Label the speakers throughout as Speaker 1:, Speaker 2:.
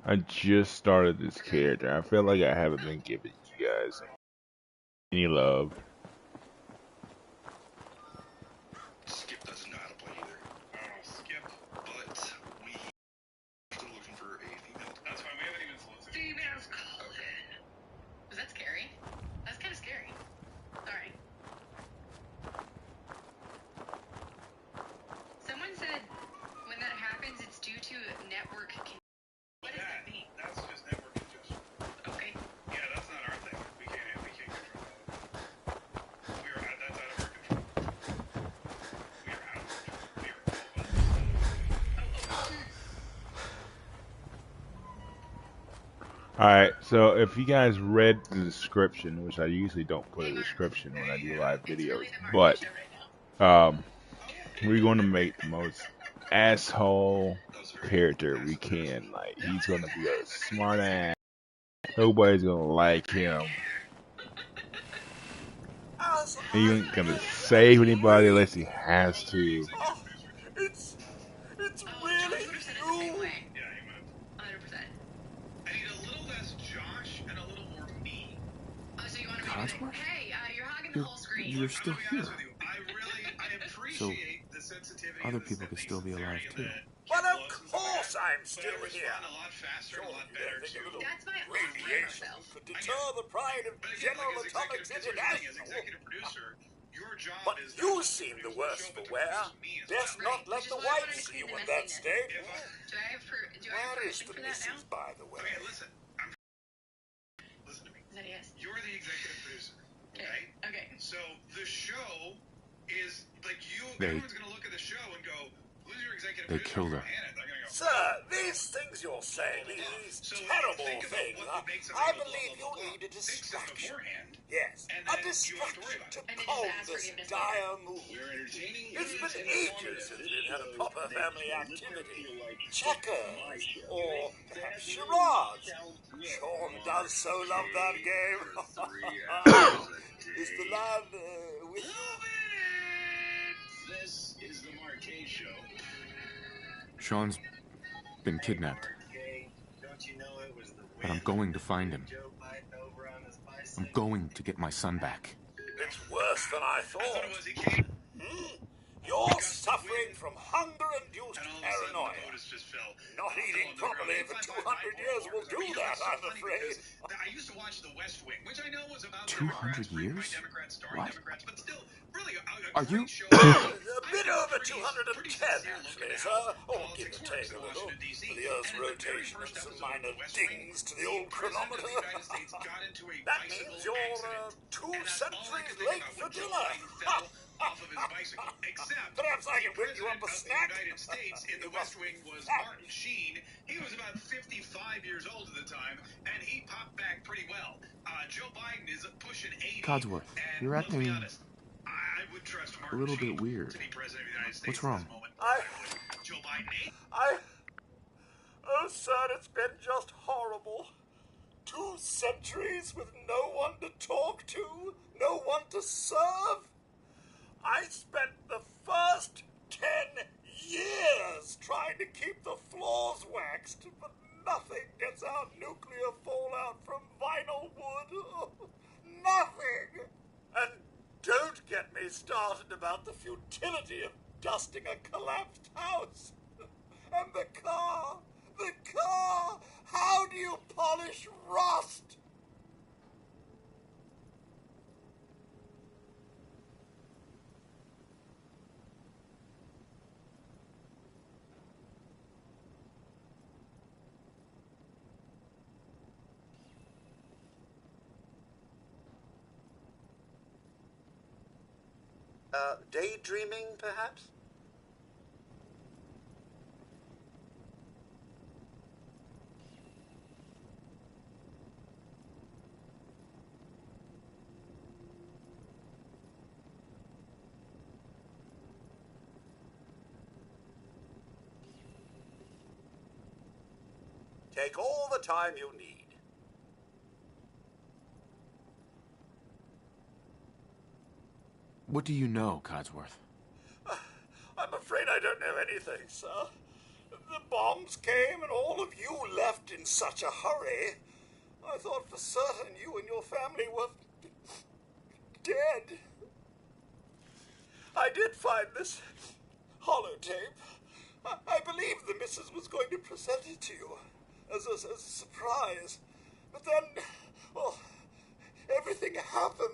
Speaker 1: I just started this character. I feel like I haven't been giving you guys any love.
Speaker 2: Skip doesn't know how to play either. Skip, but we still looking for a female. That's fine. We haven't even solicited.
Speaker 3: Females call in. Was that scary? That's kind of scary. Sorry. Someone said when that happens, it's due to network. What does that mean?
Speaker 2: That's just network congestion.
Speaker 3: Okay.
Speaker 2: Yeah, that's not our thing. We can't control that. That's out of our control. We are out of control. We are
Speaker 1: Alright, so if you guys read the description, which I usually don't put a description when I do live videos, but we're going to make the most asshole character we can. Like, he's going to be a smart ass. Nobody's going to like him. He ain't going to save anybody unless he has to.
Speaker 4: It's really you.
Speaker 2: Yeah, he would.
Speaker 3: 100%.
Speaker 2: I need a little less Josh and a little more me.
Speaker 3: Oh, so you want to be
Speaker 5: Codsworth?
Speaker 3: like, hey, you're hogging the whole screen.
Speaker 5: You're still
Speaker 2: I'm
Speaker 5: here.
Speaker 2: gonna be honest with you. I appreciate the sensitivity.
Speaker 5: Other
Speaker 2: and the
Speaker 5: people could still be alive,
Speaker 2: sincerity
Speaker 5: too.
Speaker 4: Well,
Speaker 2: and
Speaker 4: of
Speaker 2: the
Speaker 4: course I'm
Speaker 2: but
Speaker 4: still
Speaker 2: I respond
Speaker 4: here.
Speaker 2: a lot faster and a lot
Speaker 4: Surely
Speaker 2: better
Speaker 4: you think a
Speaker 2: too.
Speaker 4: little
Speaker 3: That's my
Speaker 4: radiation
Speaker 3: self.
Speaker 4: could deter the pride of
Speaker 2: But again,
Speaker 4: General
Speaker 2: like,
Speaker 4: Atomics
Speaker 2: as
Speaker 4: International.
Speaker 2: executive producer, your job
Speaker 4: But
Speaker 2: is
Speaker 4: you
Speaker 2: not just to
Speaker 4: seem the
Speaker 2: produce
Speaker 4: worse
Speaker 2: show,
Speaker 4: for
Speaker 2: but to
Speaker 4: wear.
Speaker 2: produce me as
Speaker 4: Best
Speaker 2: well.
Speaker 4: not let
Speaker 3: Which is
Speaker 4: the
Speaker 3: why I wanted
Speaker 4: wife
Speaker 3: to
Speaker 4: see
Speaker 3: clean
Speaker 4: you
Speaker 3: the
Speaker 4: in that
Speaker 3: messiness.
Speaker 4: state.
Speaker 2: If I,
Speaker 3: Do I have
Speaker 4: Where is
Speaker 3: permission
Speaker 4: the
Speaker 3: for that now?
Speaker 4: missus, by the way?
Speaker 2: okay, listen, listen to me.
Speaker 3: Is that a yes?
Speaker 2: You're the executive producer, okay?
Speaker 3: Okay.
Speaker 2: So the show is like
Speaker 5: They-
Speaker 2: everyone's gonna look at the show and go, "Who's your executive
Speaker 5: They
Speaker 2: producer?"
Speaker 5: killed her.
Speaker 2: Hannah. They're gonna go,
Speaker 4: Sir, these things you're saying, these
Speaker 2: So
Speaker 4: terrible
Speaker 2: think about
Speaker 4: things,
Speaker 2: what makes it
Speaker 4: I
Speaker 2: blah, blah,
Speaker 4: believe
Speaker 2: blah, blah,
Speaker 4: you
Speaker 2: blah.
Speaker 4: need a
Speaker 2: Fix it
Speaker 4: distraction.
Speaker 2: beforehand,
Speaker 4: Yes,
Speaker 2: and
Speaker 4: a
Speaker 2: then you won't have to worry
Speaker 4: distraction
Speaker 2: about
Speaker 4: to
Speaker 2: it.
Speaker 3: And then
Speaker 4: calm
Speaker 3: just ask
Speaker 4: this
Speaker 3: forgiveness
Speaker 4: dire mood.
Speaker 6: We're entertaining you.
Speaker 4: It's been ages since we've had a proper family activity. Checkers, or perhaps charades. Sean does so love that game. Is the lad with you?
Speaker 6: This is the Marquee Show.
Speaker 5: Sean's been kidnapped,
Speaker 6: Don't you know it was the
Speaker 5: but I'm going to find him.
Speaker 6: Joe Biden over on his bicycle?
Speaker 5: I'm going to get my son back.
Speaker 4: It's worse than I
Speaker 2: I thought it
Speaker 4: thought.
Speaker 2: was he came,
Speaker 4: You're suffering from hunger-induced
Speaker 2: and all of a sudden the
Speaker 4: paranoia.
Speaker 2: POTUS just fell.
Speaker 4: Not eating properly for 200 years will do that, I'm afraid.
Speaker 2: I used to watch The West Wing, which I know was about
Speaker 5: 200
Speaker 2: Democrats, written by
Speaker 5: years?
Speaker 2: Democrats, starring
Speaker 5: What?
Speaker 2: Democrats, but still, really, a
Speaker 5: Are
Speaker 2: great
Speaker 5: you-
Speaker 2: show.
Speaker 4: A bit over
Speaker 2: Pretty
Speaker 4: 210,
Speaker 2: sincere look
Speaker 4: actually,
Speaker 2: at
Speaker 4: sir.
Speaker 2: how
Speaker 4: Oh, give
Speaker 2: politics
Speaker 4: or take
Speaker 2: works
Speaker 4: a
Speaker 2: in
Speaker 4: little.
Speaker 2: Washington, D.C.
Speaker 4: For the Earth's
Speaker 2: And in the very
Speaker 4: rotation and
Speaker 2: first
Speaker 4: some
Speaker 2: episode of
Speaker 4: minor
Speaker 2: The West Wing,
Speaker 4: dings to the old
Speaker 2: President of
Speaker 4: chronometer.
Speaker 2: the United States got into a
Speaker 4: That
Speaker 2: bicycle
Speaker 4: means you're
Speaker 2: accident,
Speaker 4: 2
Speaker 2: and that's all I
Speaker 4: centuries
Speaker 2: could think
Speaker 4: late
Speaker 2: about
Speaker 4: for
Speaker 2: when Joe
Speaker 4: dinner.
Speaker 2: Biden fell off of his bicycle. Except
Speaker 4: Perhaps I can
Speaker 2: the
Speaker 4: whip you up a
Speaker 2: president of
Speaker 4: snack.
Speaker 2: the United States in The West Wing was Martin Sheen. He was about 55 years old at the time, and he popped back pretty well. Joe Biden is pushing 80.
Speaker 5: Codsworth,
Speaker 2: and
Speaker 5: you're
Speaker 2: let's be
Speaker 5: acting
Speaker 2: honest, I would trust Martin
Speaker 5: a little
Speaker 2: Sheen
Speaker 5: bit weird.
Speaker 2: to be president of the United States.
Speaker 5: What's wrong?
Speaker 2: At this moment.
Speaker 4: I-
Speaker 2: would Joe Biden 80?
Speaker 4: Oh, sir, it's been just horrible. 2 centuries with no one to talk to, no one to serve. I spent the first 10 years trying to keep the floors waxed, but nothing gets out nuclear fallout from vinyl wood. Nothing. And don't get me started about the futility of dusting a collapsed house. And the car. How do you polish rust? Daydreaming, perhaps? Take all the time you need.
Speaker 5: What do you know, Codsworth?
Speaker 4: I'm afraid I don't know anything, sir. The the bombs came and all of you left in such a hurry, I thought for certain you and your family were dead. I did find this holotape. I believed the missus was going to present it to you as a surprise. But then, well, everything happened.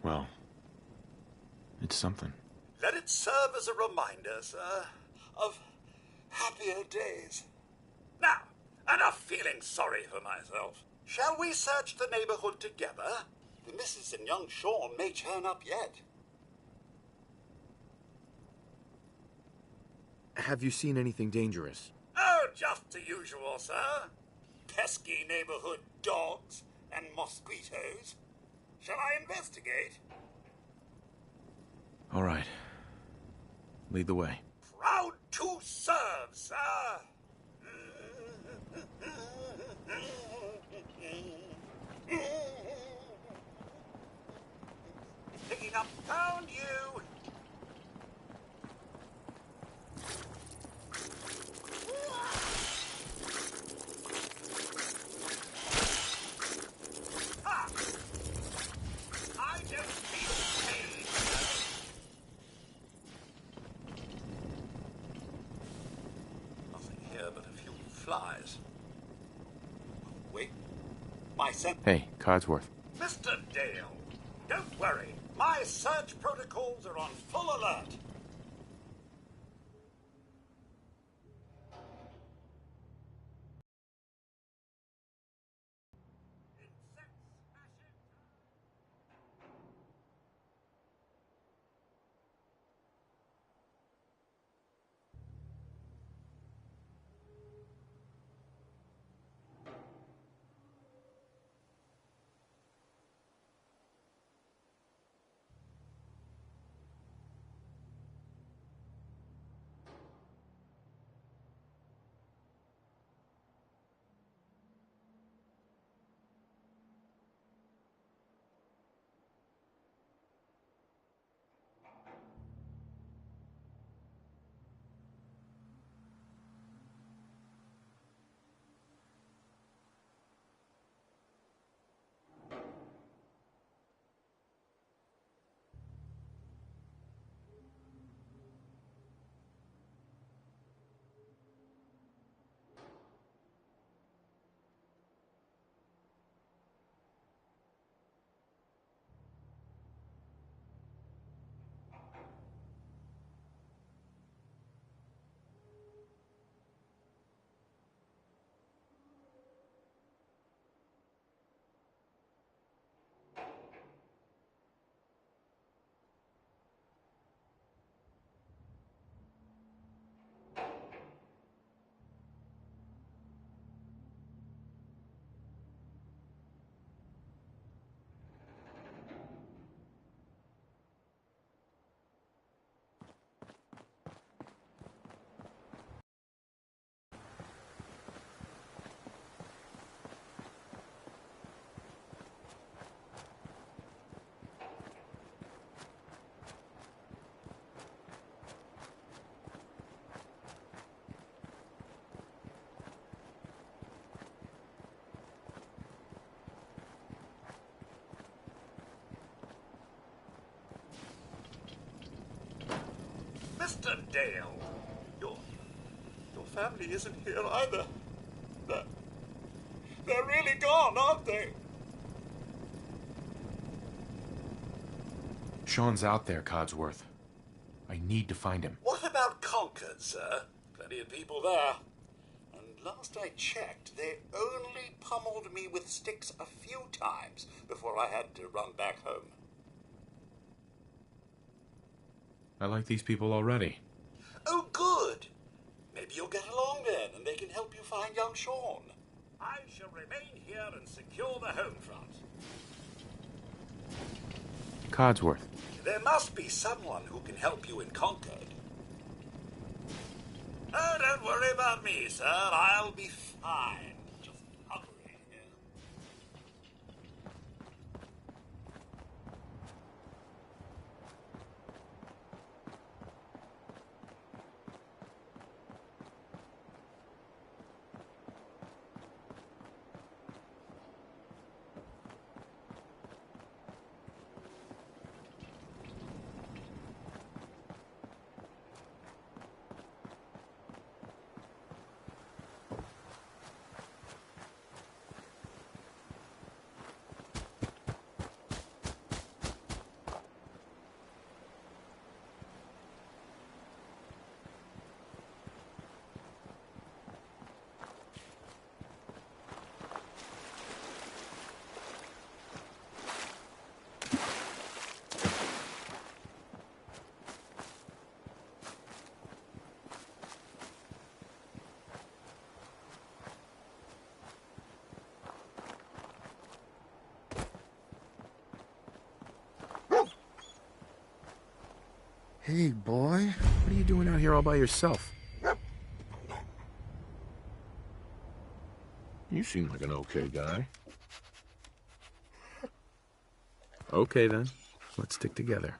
Speaker 5: Well, it's something.
Speaker 4: Let it serve as a reminder, sir, of happier days. Now, enough feeling sorry for myself. Shall we search the neighborhood together? The missus and young Sean may turn up yet.
Speaker 7: Have you seen anything dangerous?
Speaker 4: Oh, just the usual, sir. Pesky neighborhood dogs and mosquitoes. Shall I investigate?
Speaker 7: All right. Lead the way.
Speaker 4: Proud to serve, sir. Picking up, found you. Ha! I don't feel pain. Nothing here but a few flies. Wait, my scent.
Speaker 5: Hey, Codsworth.
Speaker 4: Mr. Dale, don't worry. My search protocols are on full alert. Mr. Dale, your family isn't here either. They're really gone, aren't they?
Speaker 5: Sean's out there, Codsworth. I need to find him.
Speaker 4: What about Concord, sir? Plenty of people there. And last I checked, they only pummeled me with sticks a few times before I had to run back home.
Speaker 5: I like these people already.
Speaker 4: Oh, good. Maybe you'll get along then, and they can help you find young Sean. I shall remain here and secure the home front.
Speaker 5: Codsworth.
Speaker 4: There must be someone who can help you in Concord. Oh, don't worry about me, sir. I'll be fine. Just hovering here.
Speaker 7: Hey, boy. What are you doing out here all by yourself? You seem like an okay guy. Okay, then. Let's stick together.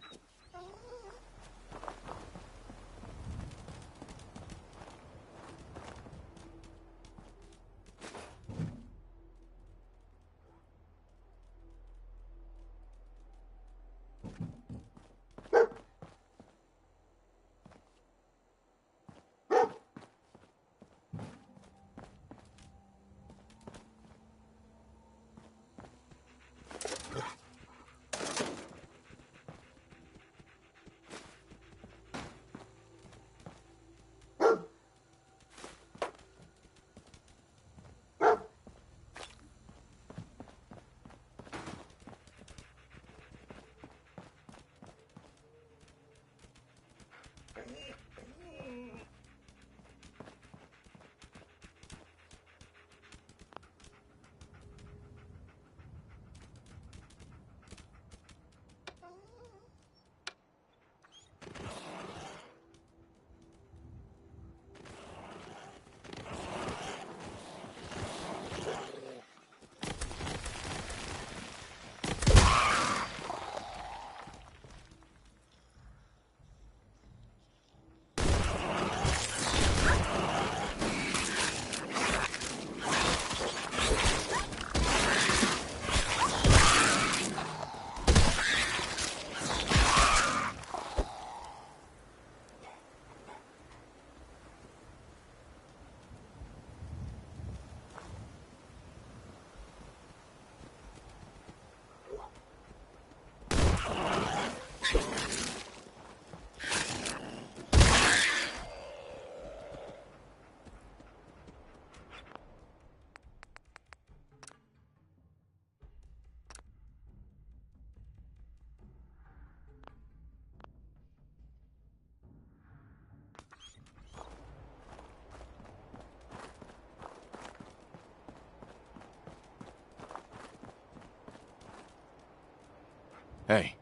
Speaker 7: Hey.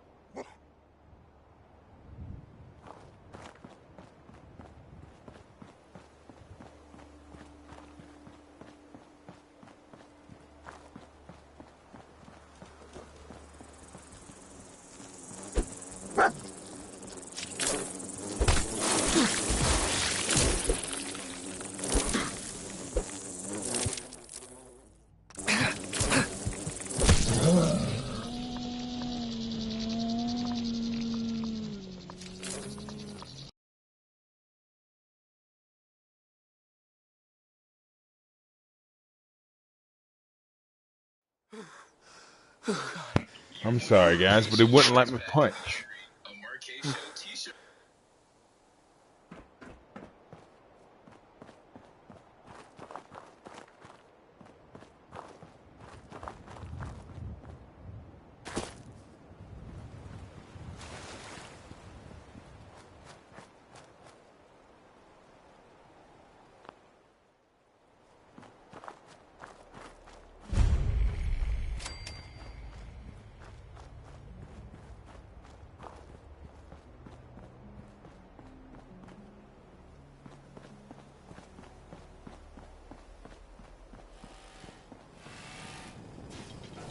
Speaker 1: I'm sorry, guys, but it wouldn't let me punch.
Speaker 2: A Marquee Show t-shirt.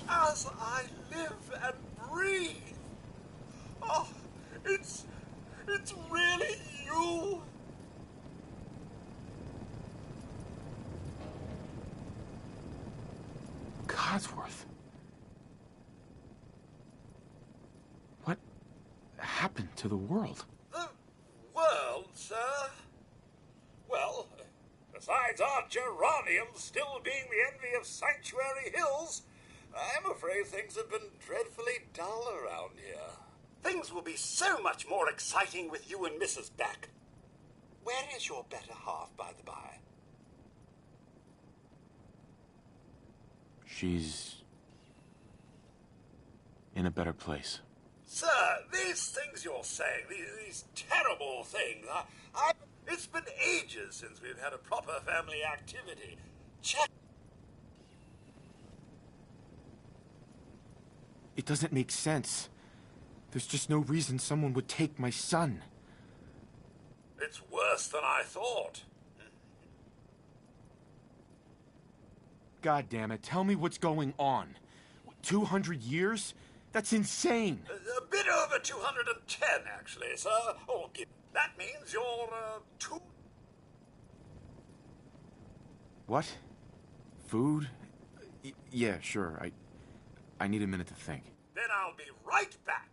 Speaker 4: As I live and breathe. Oh, it's really you.
Speaker 5: Codsworth. What happened to the world?
Speaker 4: The world, sir? Well, besides our geranium still being the envy of Sanctuary Hills, I'm afraid things have been dreadfully dull around here. Things will be so much more exciting with you and Mrs. back. Where is your better half, by the by?
Speaker 5: She's in a better place.
Speaker 4: Sir, these things you're saying, these terrible things, it's been ages since we've had a proper family activity. Check.
Speaker 5: It doesn't make sense. There's just no reason someone would take my son.
Speaker 4: It's worse than I thought.
Speaker 5: God damn it, tell me what's going on. 200 years? That's insane.
Speaker 4: A bit over 210, actually, sir. Oh, that means you're, two...
Speaker 5: What? Food? Yeah, sure. I need a minute to think.
Speaker 4: Then I'll be right back.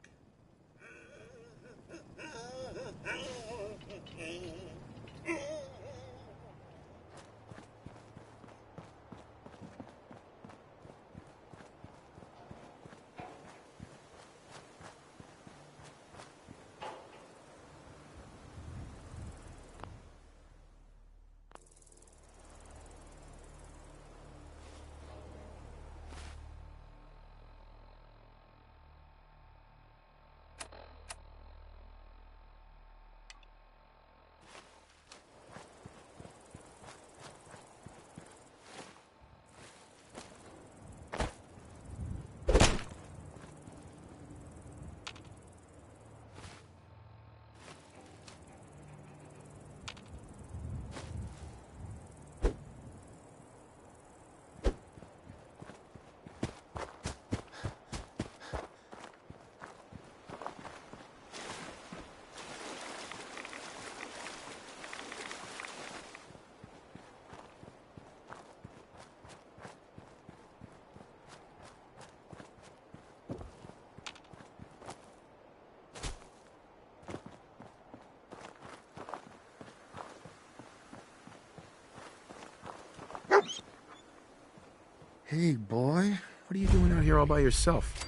Speaker 7: Hey, boy. What are you doing out here all by yourself?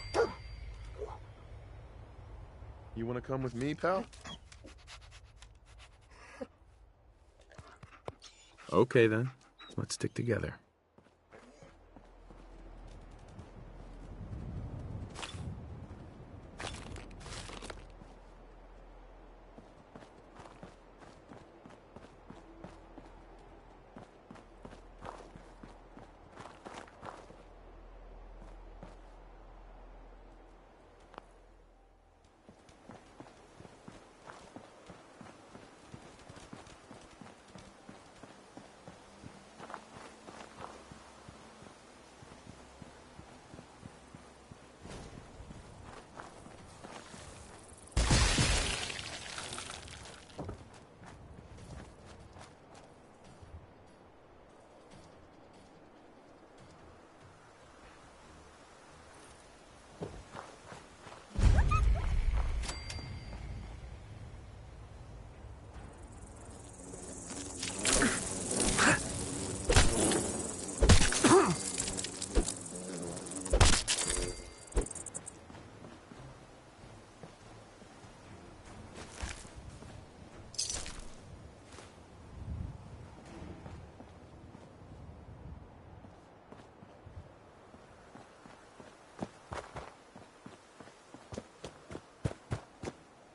Speaker 7: You want to come with me, pal? Okay, then. Let's stick together.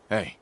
Speaker 5: Hey.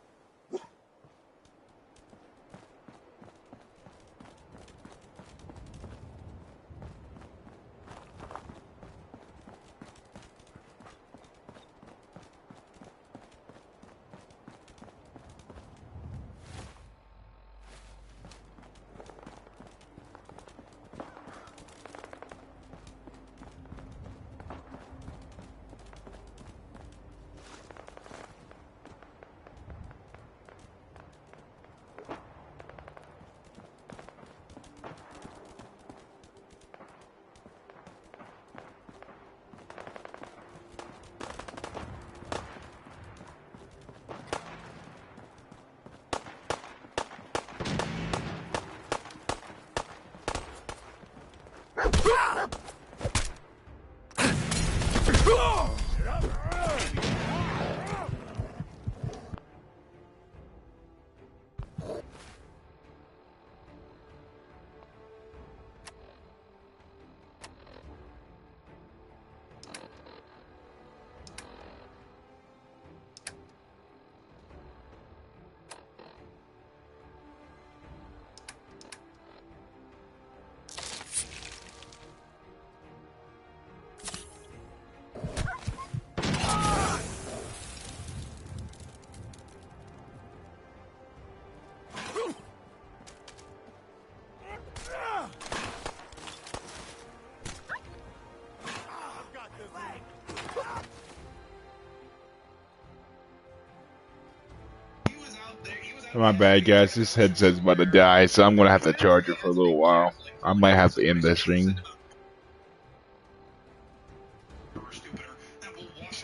Speaker 1: My bad, guys. This headset's about to die, so I'm gonna have to charge it for a little while. I might have to end the stream.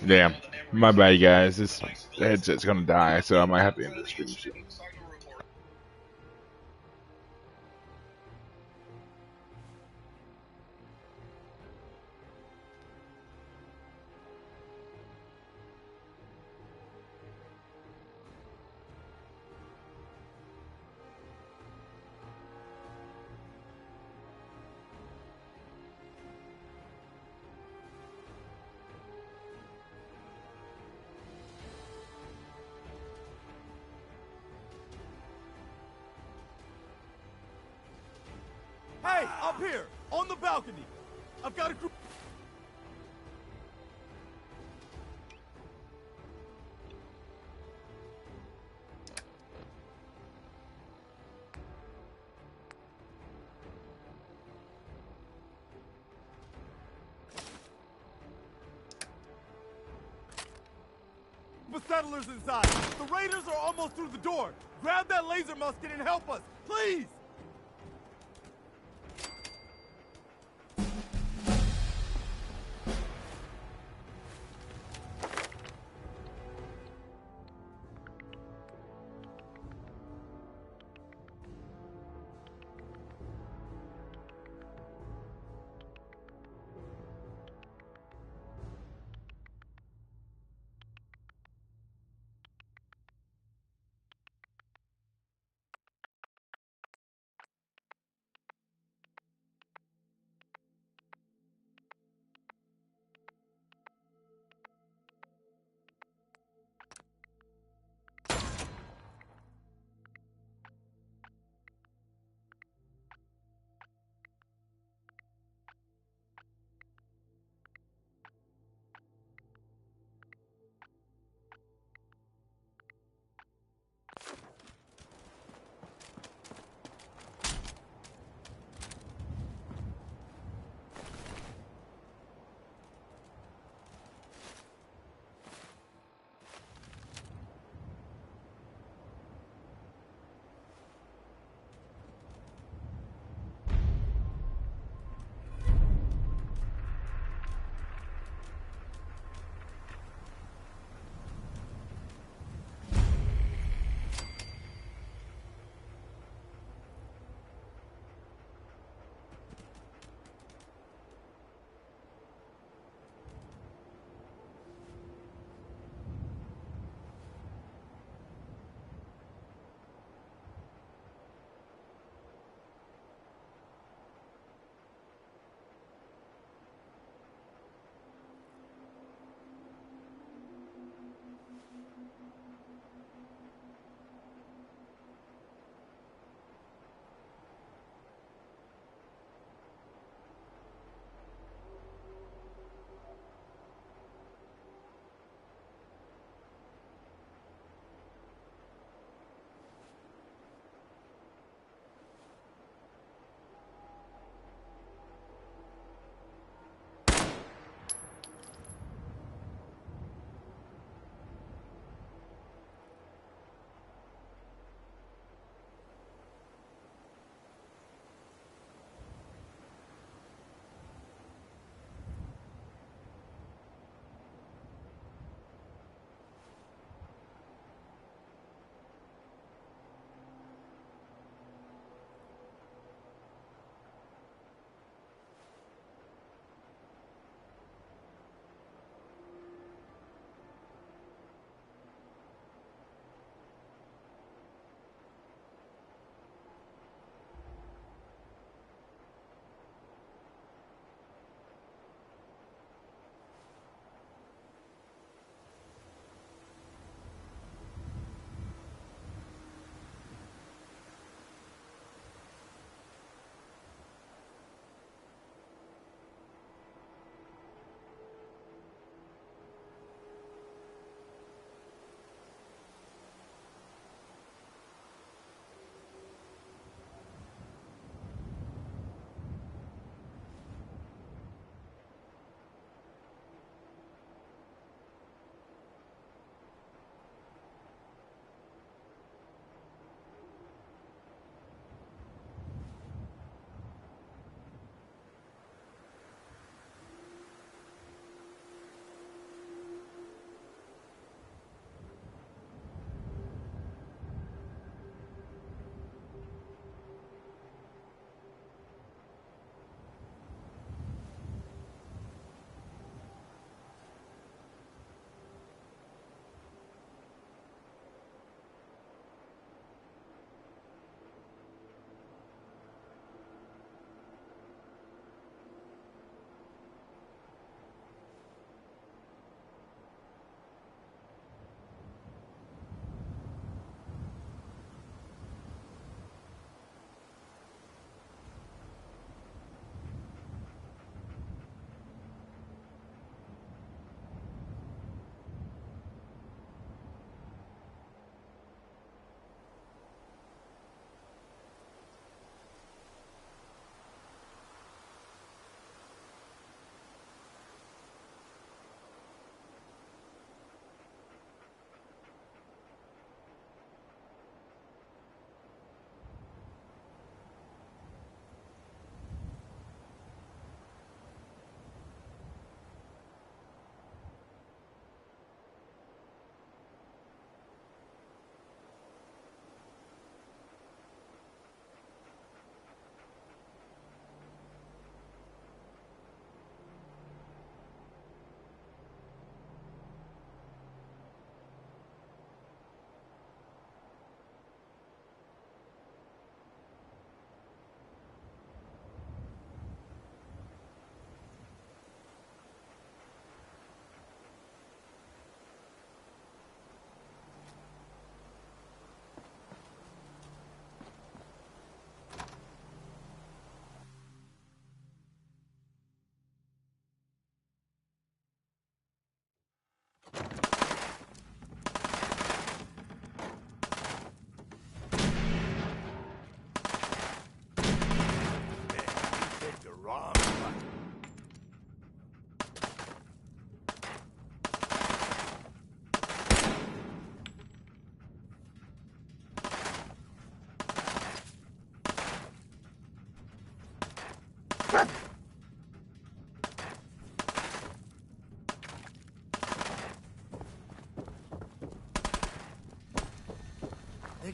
Speaker 1: Damn. My bad, guys. This headset's gonna die, so I might have to end the stream soon.
Speaker 5: Hey, up here, on the balcony. I've got a group. The settlers inside. The raiders are almost through the door. Grab that laser musket and help us, please.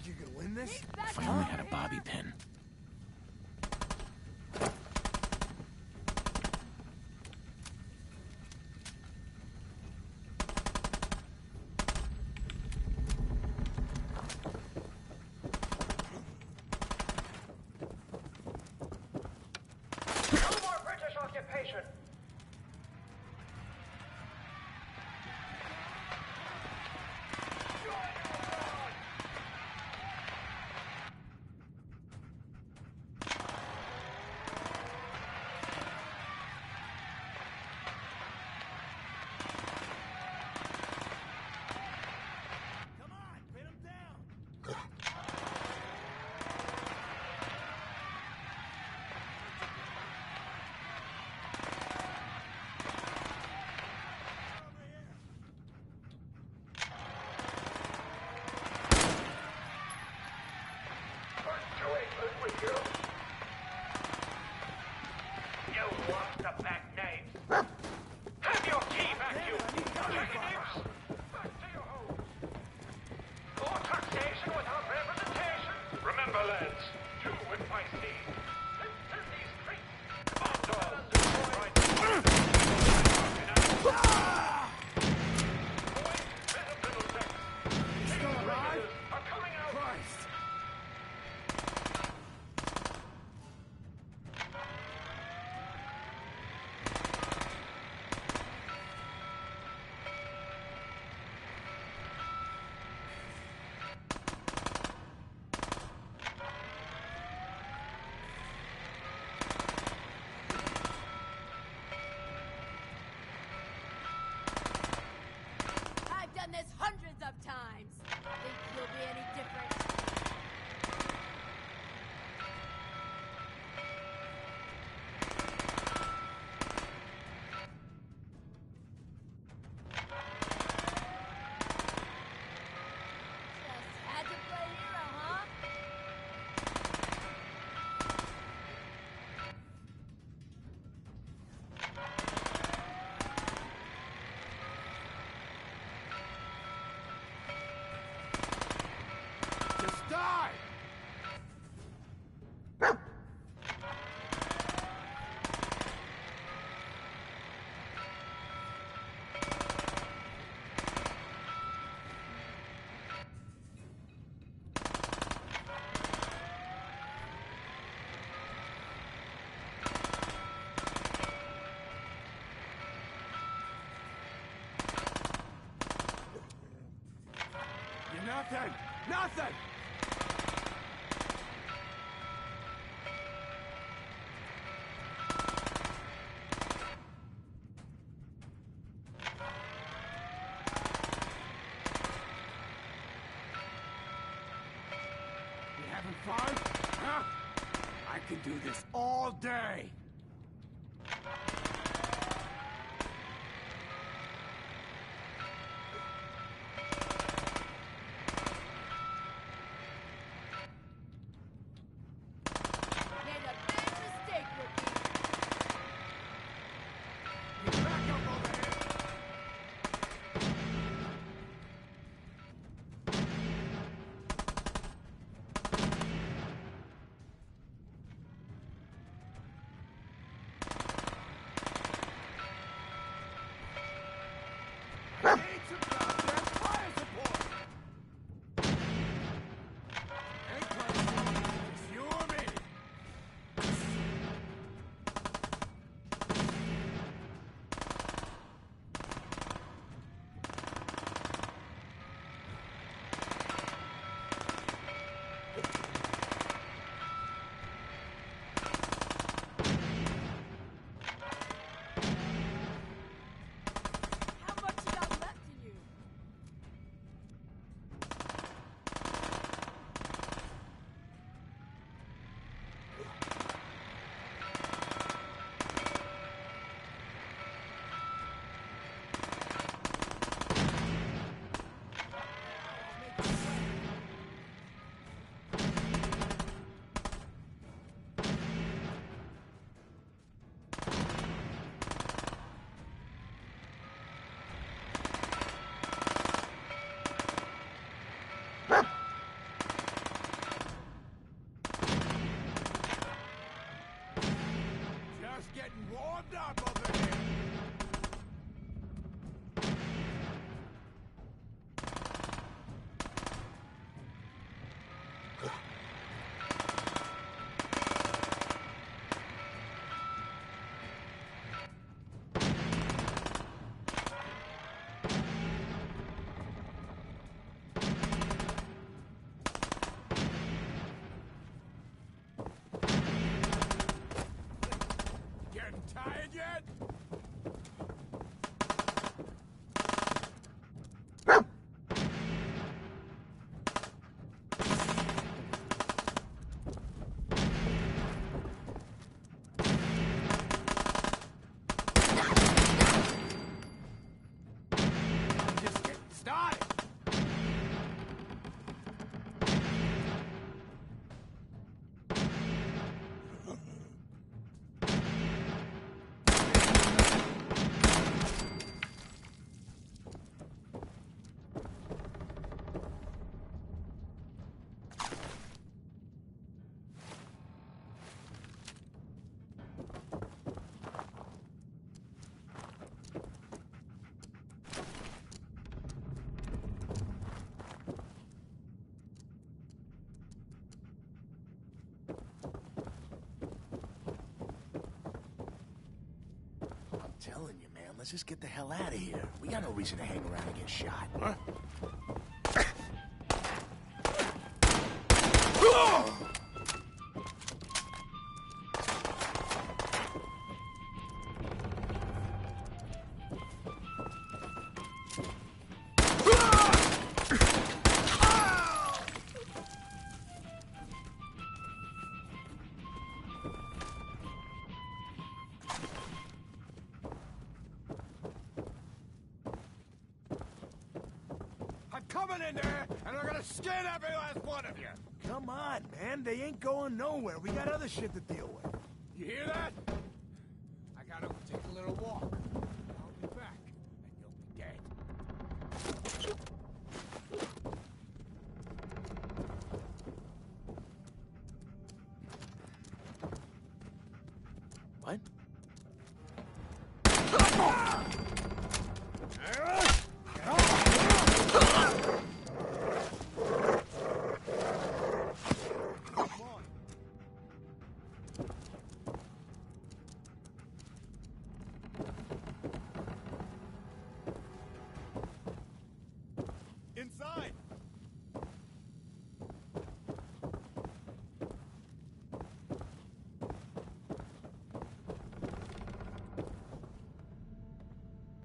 Speaker 5: think you can win this?
Speaker 7: If I only had a bobby pin.
Speaker 8: No more British occupation.
Speaker 5: Come on, pin him down.
Speaker 8: First to England with you. You want the back names. Have your key back, you negatives! Back to your homes. No taxation without representation. Remember, lads, do it by sea. Enter these creeks. Bomb dogs destroyed.
Speaker 5: Still alive?
Speaker 8: Are coming out.
Speaker 5: Christ.
Speaker 9: I've done this hundreds of times. Think you'll be any different? Just had to play hero, huh?
Speaker 5: Just die! You're nothing! Nothing! You having fun? Huh? I can do this all day!
Speaker 9: Made a big mistake, rookie.
Speaker 5: Back up over here! I need some goddamn fire support! Ain't close. It's you or me.
Speaker 9: How much you got left
Speaker 7: let's just get the hell out of here. We got no reason to hang around and get shot. Huh?
Speaker 5: Coming in there, and we're gonna skin every last one of you!
Speaker 7: Come on, man. They ain't going nowhere. We got other shit to deal with.
Speaker 5: You hear that? I gotta go take a little walk. I'll be back, and you'll be dead.
Speaker 7: What?
Speaker 5: Inside!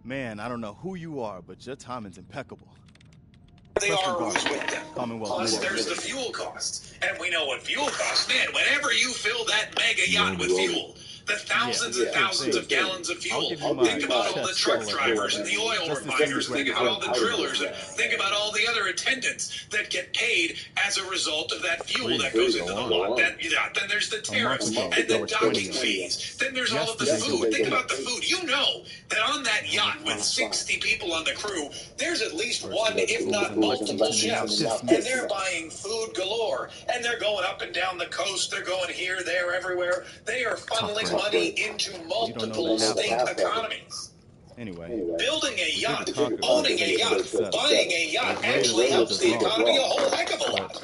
Speaker 10: Man, I don't know who you are, but your timing's impeccable.
Speaker 2: They are who's with them.
Speaker 10: Commonwealth
Speaker 2: Plus,
Speaker 10: War.
Speaker 2: there's the fuel costs. And we know what fuel costs. Man, whenever you fill that mega yacht with fuel, the thousands and thousands of gallons of fuel. Think about all the truck drivers and the oil refiners. Think about all the drillers. Think about all the other attendants that get paid as a result of that fuel that goes into the lot. Then there's the tariffs and the docking fees. Then there's all of the food. Think about the food. You know that on that yacht with 60 people on the crew, there's at least one, if not multiple chefs. And they're buying food galore. And they're going up and down the coast. They're going here, there, everywhere. They are funneling money into multiple state economies.
Speaker 10: Anyway.
Speaker 2: Building a yacht, owning a yacht, buying a yacht actually helps the economy a whole heck of a lot.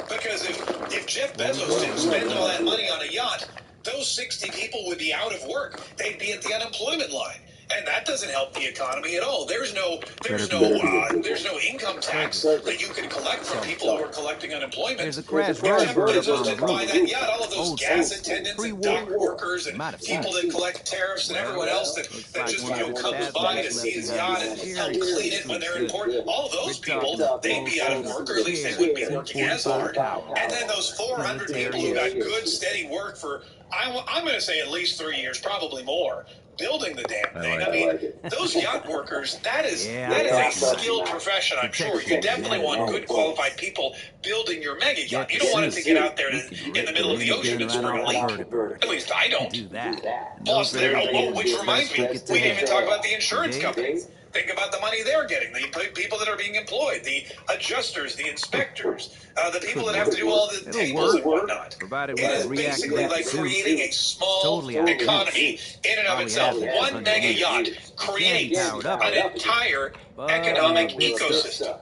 Speaker 2: Because if Jeff Bezos didn't spend all that money on a yacht, those 60 people would be out of work. They'd be at the unemployment line. And that doesn't help the economy at all. There's no income tax that you can collect from people who are collecting unemployment.
Speaker 11: There's a crash.
Speaker 2: Jeff Bezos didn't buy that yacht. All of those gas attendants and dock workers and people that collect tariffs and everyone else that just comes by to see his yacht and help clean it when they're in port. All those people, they'd be out of work, or at least they wouldn't be working as hard. And then those 400 people who got good, steady work for, I'm going to say at least 3 years, probably more, building the damn thing. I mean, those yacht workers, that is a skilled profession, I'm sure. You definitely want good, qualified people building your mega yacht. You don't want it to get out there in the middle of the ocean and spring a leak. At least I don't. Plus, which reminds me, we didn't even talk about the insurance companies. Think about the money they're getting, the people that are being employed, the adjusters, the inspectors, the people that have to do all the tables and whatnot. It is basically like creating a small economy in and of itself. One mega yacht creates an entire economic ecosystem.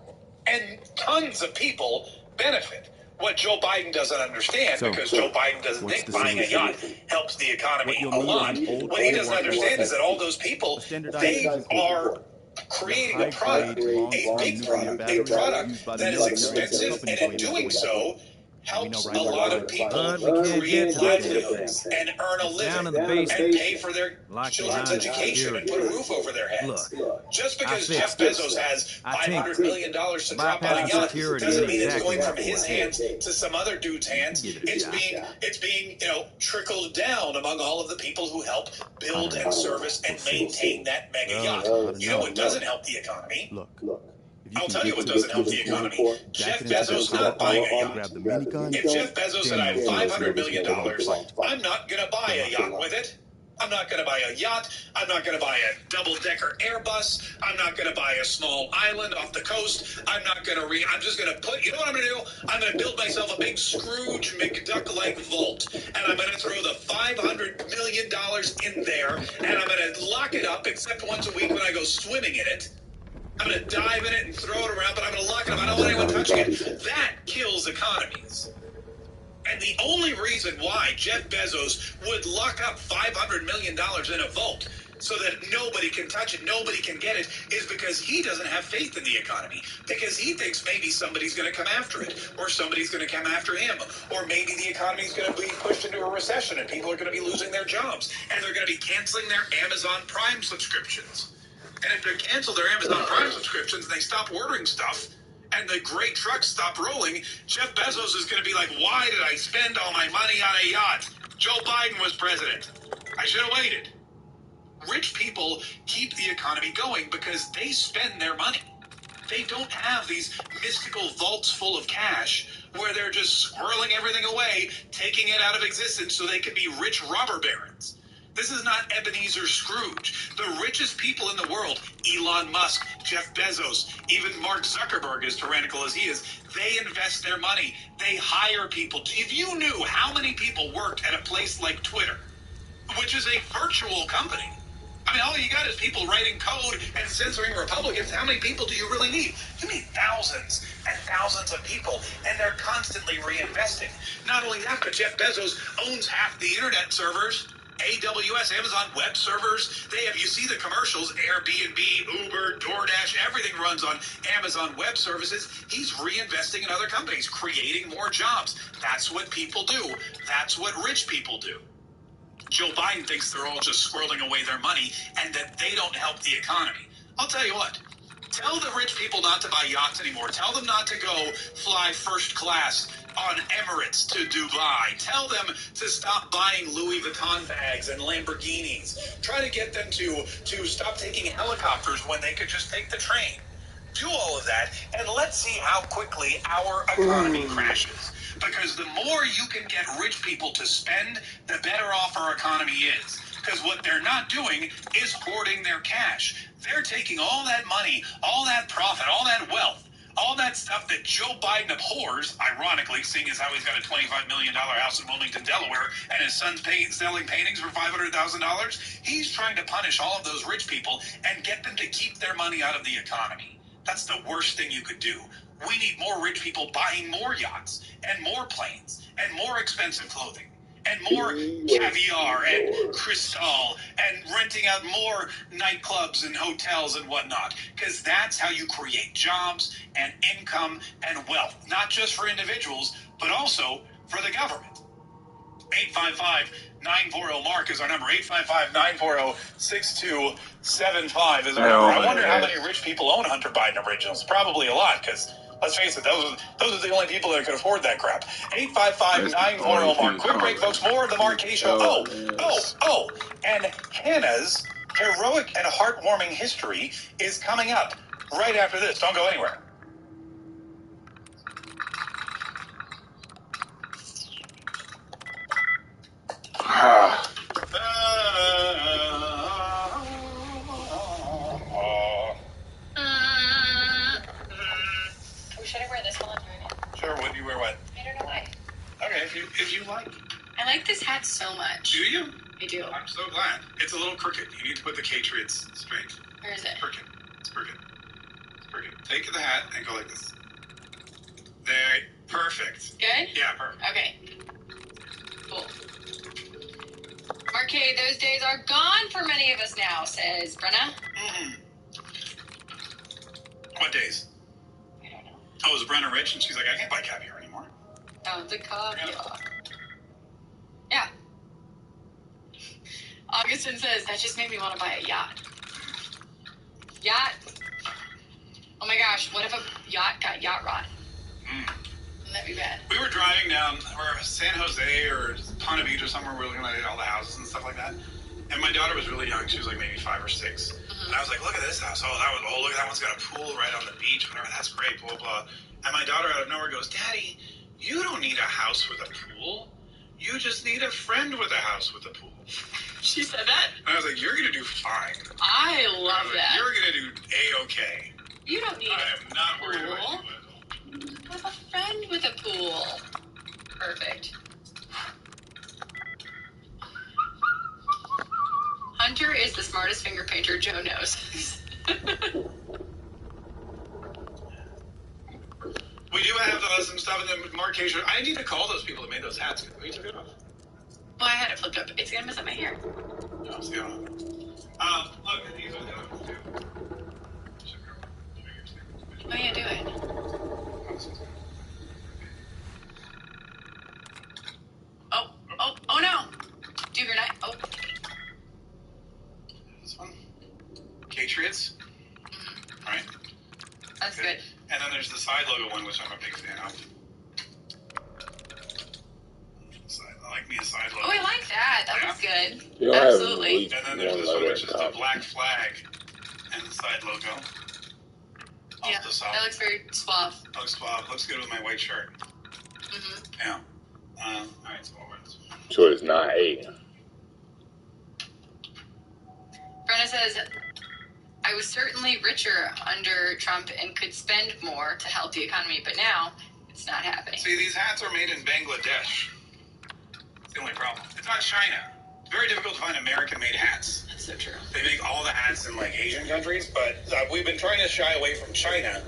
Speaker 2: And tons of people benefit. What Joe Biden doesn't understand, because Joe Biden doesn't think buying a yacht helps the economy a lot. What he doesn't understand is that all those people, they are creating a product, a big product, a product that is expensive, and in doing so, helps a lot of people create livelihoods and earn a living and pay for their children's education and put a roof over their heads. Just because Jeff Bezos has $500 million to drop on a yacht doesn't mean it's going from his hands to some other dude's hands. It's being trickled down among all of the people who help build and service and maintain that mega yacht. You know what doesn't help the economy?
Speaker 10: Look.
Speaker 2: I'll tell you what doesn't help the economy. Jeff Bezos not buying a yacht. If Jeff Bezos said, I have $500 million, I'm not going to buy a yacht with it. I'm not going to buy a yacht. I'm not going to buy a double-decker Airbus. I'm not going to buy a small island off the coast. I'm not going to I'm just going to put, you know what I'm going to do? I'm going to build myself a big Scrooge McDuck-like vault, and I'm going to throw the $500 million in there, and I'm going to lock it up, except once a week when I go swimming in it. I'm going to dive in it and throw it around, but I'm going to lock it up. I don't want anyone touching it. That kills economies. And the only reason why Jeff Bezos would lock up $500 million in a vault
Speaker 11: so that nobody can touch it, nobody can get it, is because he doesn't have faith in the economy. Because he thinks maybe somebody's going to come after it, or somebody's going to come after him, or maybe the economy is going to be pushed into a recession and people are going to be losing their jobs, and they're going to be canceling their Amazon Prime subscriptions. And if they cancel their Amazon Prime subscriptions and they stop ordering stuff, and the great trucks stop rolling, Jeff Bezos is going to be like, why did I spend all my money on a yacht? Joe Biden was president. I should have waited. Rich people keep the economy going because they spend their money. They don't have these mystical vaults full of cash where they're just squirreling everything away, taking it out of existence so they can be rich robber barons. This is not Ebenezer Scrooge. The richest people in the world, Elon Musk, Jeff Bezos, even Mark Zuckerberg, as tyrannical as he is, they invest their money. They hire people. If you knew how many people worked at a place like Twitter, which is a virtual company, I mean, all you got is people writing code and censoring Republicans. How many people do you really need? You need thousands and thousands of people, and they're constantly reinvesting. Not only that, but Jeff Bezos owns half the internet servers. AWS, Amazon Web Servers, they have, you see the commercials, Airbnb, Uber, DoorDash, everything runs on Amazon Web Services. He's reinvesting in other companies, creating more jobs. That's what people do. That's what rich people do. Joe Biden thinks they're all just squirreling away their money and that they don't help the economy. I'll tell you what. Tell the rich people not to buy yachts anymore. Tell them not to go fly first class on Emirates to Dubai. Tell them to stop buying Louis Vuitton bags and Lamborghinis. Try to get them to stop taking helicopters when they could just take the train. Do all of that, and let's see how quickly our economy crashes. Because the more you can get rich people to spend, the better off our economy is. Because what they're not doing is hoarding their cash. They're taking all that money, all that profit, all that wealth, all that stuff that Joe Biden abhors, ironically, seeing as how he's got a $25 million house in Wilmington, Delaware, and his son's selling paintings for $500,000. He's trying to punish all of those rich people and get them to keep their money out of the economy. That's the worst thing you could do. We need more rich people buying more yachts and more planes and more expensive clothing and more caviar and Cristal and renting out more nightclubs and hotels and whatnot. Because that's how you create jobs and income and wealth, not just for individuals, but also for the government. 855-940-MARK is our number. 855-940-6275 is our number. I wonder how many rich people own Hunter Biden originals. Probably a lot, because let's face it, those are the only people that could afford that crap. 855-940-MARK. Quick break, folks. More of the Mark Kaye Show. Oh. And Hannah's heroic and heartwarming history is coming up right after this. Don't go anywhere.
Speaker 3: Should I wear this while I'm doing it?
Speaker 11: Sure, would you wear what?
Speaker 3: I don't know why.
Speaker 11: Okay, if you like.
Speaker 3: I like this hat so much.
Speaker 11: Do you?
Speaker 3: I do.
Speaker 11: I'm so glad. It's a little crooked. You need to put the Patriots straight.
Speaker 3: Where is it?
Speaker 11: Crooked. It's crooked. It's crooked. Take the hat and go like this. There. Perfect.
Speaker 3: Good?
Speaker 11: Yeah, perfect.
Speaker 3: Okay. Cool. Mark Kaye, those days are gone for many of us now, says Brenna.
Speaker 11: What days?
Speaker 3: I don't know.
Speaker 11: Oh, is Brenna rich? And she's like, I can't buy caviar anymore.
Speaker 3: Oh, the caviar. Yeah. Augustin says, that just made me want to buy a yacht. Yacht? Oh my gosh, what if a yacht got yacht rot? Wouldn't that be bad?
Speaker 11: We were driving down, or San Jose or Ponte Beach or somewhere. We were looking at all the houses and stuff like that. And my daughter was really young. She was like maybe 5 or 6. And I was like, look at this house. Oh, look at that one's got a pool right on the beach. Whatever, that's great, blah, blah. And my daughter out of nowhere goes, Daddy, you don't need a house with a pool. You just need a friend with a house with a pool.
Speaker 3: She said that?
Speaker 11: And I was like, you're going to do fine.
Speaker 3: I love that.
Speaker 11: You're going to do A-okay.
Speaker 3: You don't need
Speaker 11: I am not worried about you.
Speaker 3: I have a friend with a pool. Perfect. Hunter is the smartest finger painter Joe knows.
Speaker 11: We do have some stuff in the Mark Kaye Show. I need to call those people that made those hats. We took it off.
Speaker 3: Well, I had it flipped up. It's going to mess up my hair.
Speaker 11: No, see, Look, these are the other ones too.
Speaker 3: Oh yeah, do it. Oh no! Do your knife. Oh.
Speaker 11: This one. Patriots. Right.
Speaker 3: That's good.
Speaker 11: And then there's the side logo one, which I'm a big fan of. I like me a side logo.
Speaker 3: Oh, I like that. That looks good.
Speaker 1: You
Speaker 3: Absolutely.
Speaker 11: And then there's this one, which is the black flag and the side logo.
Speaker 3: Yeah, that looks very suave.
Speaker 11: Looks suave. Looks good with my white shirt.
Speaker 3: Mm-hmm.
Speaker 11: Yeah. Alright, so what words?
Speaker 1: So it's not A.
Speaker 3: Brenna says, I was certainly richer under Trump and could spend more to help the economy, but now it's not happening.
Speaker 11: See, these hats are made in Bangladesh. That's the only problem. It's not China. It's very difficult to find American-made hats.
Speaker 3: That's so true.
Speaker 11: They make all the hats in, like, Asian countries, but we've been trying to shy away from China.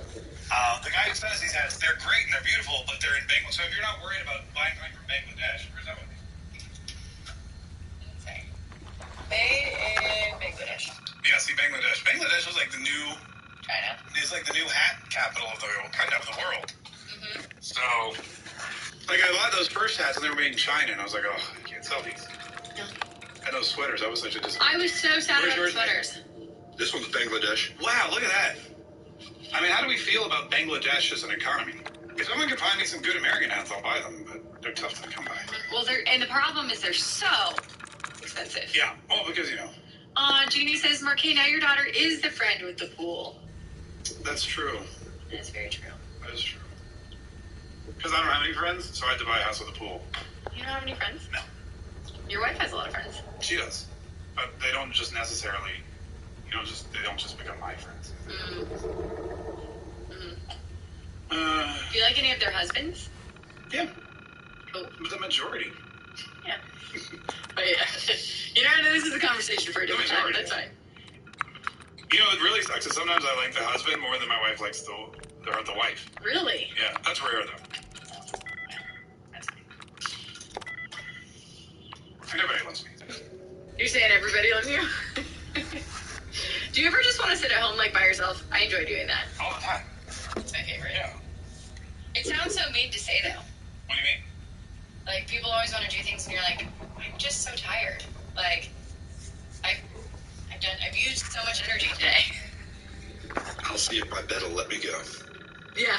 Speaker 11: The guy who sends these hats, they're great and they're beautiful, but they're in Bangladesh. So if you're not worried about buying something from Bangladesh, where's that one?
Speaker 3: Made in Bangladesh.
Speaker 11: Yeah, see, Bangladesh. Bangladesh was like the new...
Speaker 3: China.
Speaker 11: It's like the new hat capital of the world, kind of the world.
Speaker 3: Mm-hmm.
Speaker 11: So, like, I bought those first hats and they were made in China, and I was like, oh, I can't sell these.
Speaker 3: No.
Speaker 11: And those sweaters, I was such a disappointment.
Speaker 3: I was so sad
Speaker 11: Where's
Speaker 3: about the
Speaker 11: yours,
Speaker 3: sweaters.
Speaker 11: This one's Bangladesh. Wow, look at that. I mean, how do we feel about Bangladesh as an economy? If someone could find me some good American hats, I'll buy them, but they're tough to come by.
Speaker 3: Well, and the problem is they're so expensive.
Speaker 11: Yeah, well, because, you know.
Speaker 3: Jeannie says, Marquet, now your daughter is the friend with the pool.
Speaker 11: That's true.
Speaker 3: That's very true.
Speaker 11: That is true. Because I don't have any friends, so I had to buy a house with a pool.
Speaker 3: You don't have any friends?
Speaker 11: No.
Speaker 3: Your wife has a lot of friends.
Speaker 11: She does. But they don't just necessarily, they don't just become my friends.
Speaker 3: Mm. Mm. Do you like any of their husbands?
Speaker 11: Yeah.
Speaker 3: Cool.
Speaker 11: The majority.
Speaker 3: Yeah. But yeah. This is a conversation for a different time. That's fine.
Speaker 11: You know, it really sucks. Is sometimes I like the husband more than my wife likes the wife.
Speaker 3: Really?
Speaker 11: Yeah, that's rare though.
Speaker 3: That's fine.
Speaker 11: Everybody loves me.
Speaker 3: You're saying everybody loves you? Do you ever just want to sit at home like by yourself? I enjoy doing that.
Speaker 11: All the time.
Speaker 3: It's my favorite.
Speaker 11: Yeah.
Speaker 3: It sounds so mean to say though.
Speaker 11: What do you mean?
Speaker 3: Like people always want to do things and you're like, I'm just so tired. Like I've used so much energy today.
Speaker 11: I'll see if my bed will let me go.
Speaker 3: Yeah.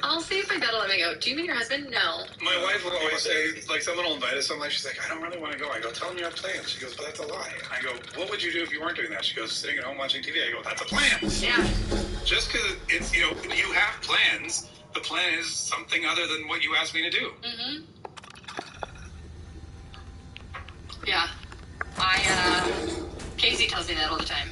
Speaker 3: I'll see if my bed will let me go. Do you mean your husband? No.
Speaker 11: My wife will always say, like, someone will invite us somewhere. She's like, I don't really want to go. I go, tell them you have plans. She goes, but that's a lie. I go, what would you do if you weren't doing that? She goes, sitting at home watching TV. I go, that's a plan.
Speaker 3: Yeah.
Speaker 11: Just because it's, you have plans, the plan is something other than what you asked me to do.
Speaker 3: Mm-hmm. Yeah. Casey tells me that all the time.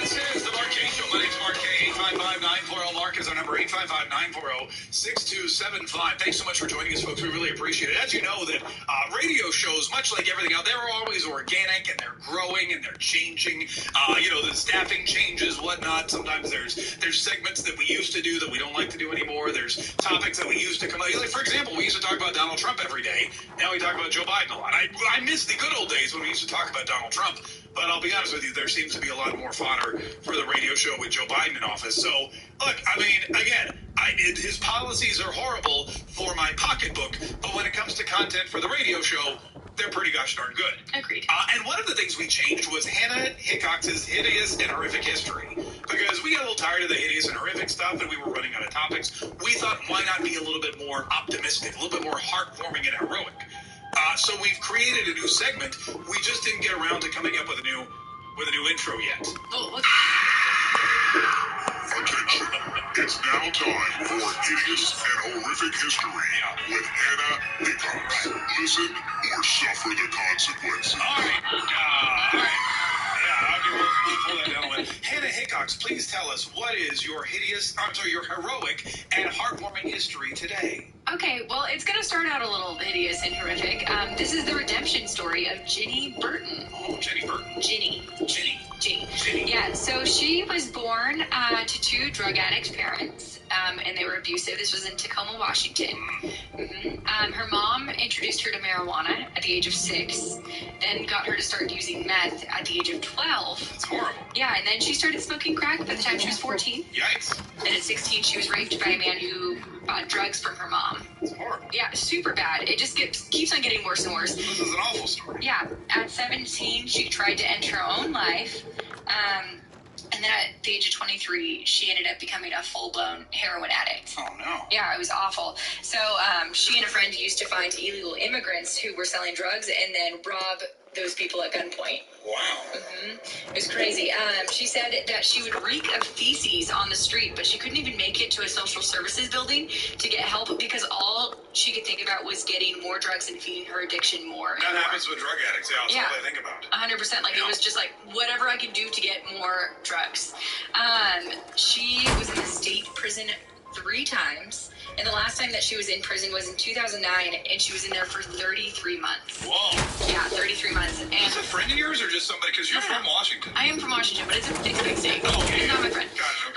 Speaker 11: This is the Marquet Show. My name's Marquet. 855-940-MARK is our number. 855-940-6275. Thanks so much for joining us, folks. We really appreciate it. As you know, that radio shows, much like everything out there, are always organic, and they're growing, and they're changing. The staffing changes, whatnot. Sometimes there's segments that we used to do that we don't like to do anymore. There's topics that we used to come out. Like, for example, we used to talk about Donald Trump every day. Now we talk about Joe Biden a lot. I miss the good old days when we used to talk about Donald Trump. But I'll be honest with you, there seems to be a lot more fodder for the radio show with Joe Biden in office. So, look, I mean, again, his policies are horrible for my pocketbook, but when it comes to content for the radio show, they're pretty gosh darn good.
Speaker 3: Agreed.
Speaker 11: And one of the things we changed was Hannah Hickox's Hideous and Horrific History. Because we got a little tired of the hideous and horrific stuff, and we were running out of topics. We thought, why not be a little bit more optimistic, a little bit more heartwarming and heroic? So we've created a new segment. We just didn't get around to coming up with a new intro yet.
Speaker 3: Oh,
Speaker 12: Attention. It's now time for Hideous and Horrific History with Hannah Hickox. Listen or suffer the consequences.
Speaker 11: All right. Yeah, we'll pull that down a little. Hannah Hickox, please tell us, what is your your heroic and heartwarming history today?
Speaker 3: Okay, well, it's going to start out a little hideous and horrific. This is the redemption story of Ginny Burton.
Speaker 11: Oh, Jenny Burton.
Speaker 3: Ginny. Ginny. Yeah, so she was born to two drug addict parents, and they were abusive. This was in Tacoma, Washington. Her mom introduced her to marijuana at the age of 6, then got her to start using meth at the age of 12.
Speaker 11: That's horrible.
Speaker 3: Yeah, and then she started smoking crack by the time she was 14.
Speaker 11: Yikes.
Speaker 3: And at 16, she was raped by a man who bought drugs from her mom.
Speaker 11: That's horrible.
Speaker 3: Yeah, super bad. It just keeps on getting worse and worse.
Speaker 11: This is an awful story.
Speaker 3: Yeah, at 17, she tried to end her own life. And then at the age of 23, she ended up becoming a full-blown heroin addict.
Speaker 11: Oh, no.
Speaker 3: Yeah, it was awful. So she and a friend used to find illegal immigrants who were selling drugs and then rob those people at gunpoint.
Speaker 11: Wow.
Speaker 3: It was crazy. She said that she would reek of feces on the street, but she couldn't even make it to a social services building to get help because all she could think about was getting more drugs and feeding her addiction more.
Speaker 11: That happens with drug addicts. Yeah, that's all they think about.
Speaker 3: 100%. Like, it was just like, whatever I can do to get more drugs. She was in the state prison 3 times. And the last time that she was in prison was in 2009, and she was in there for 33 months.
Speaker 11: Whoa.
Speaker 3: Yeah, 33 months. And
Speaker 11: is it a friend of yours or just somebody? Because you're from Washington.
Speaker 3: I am from Washington, but it's a big state.
Speaker 11: Oh, okay.
Speaker 3: It's not my friend.
Speaker 11: Gotcha.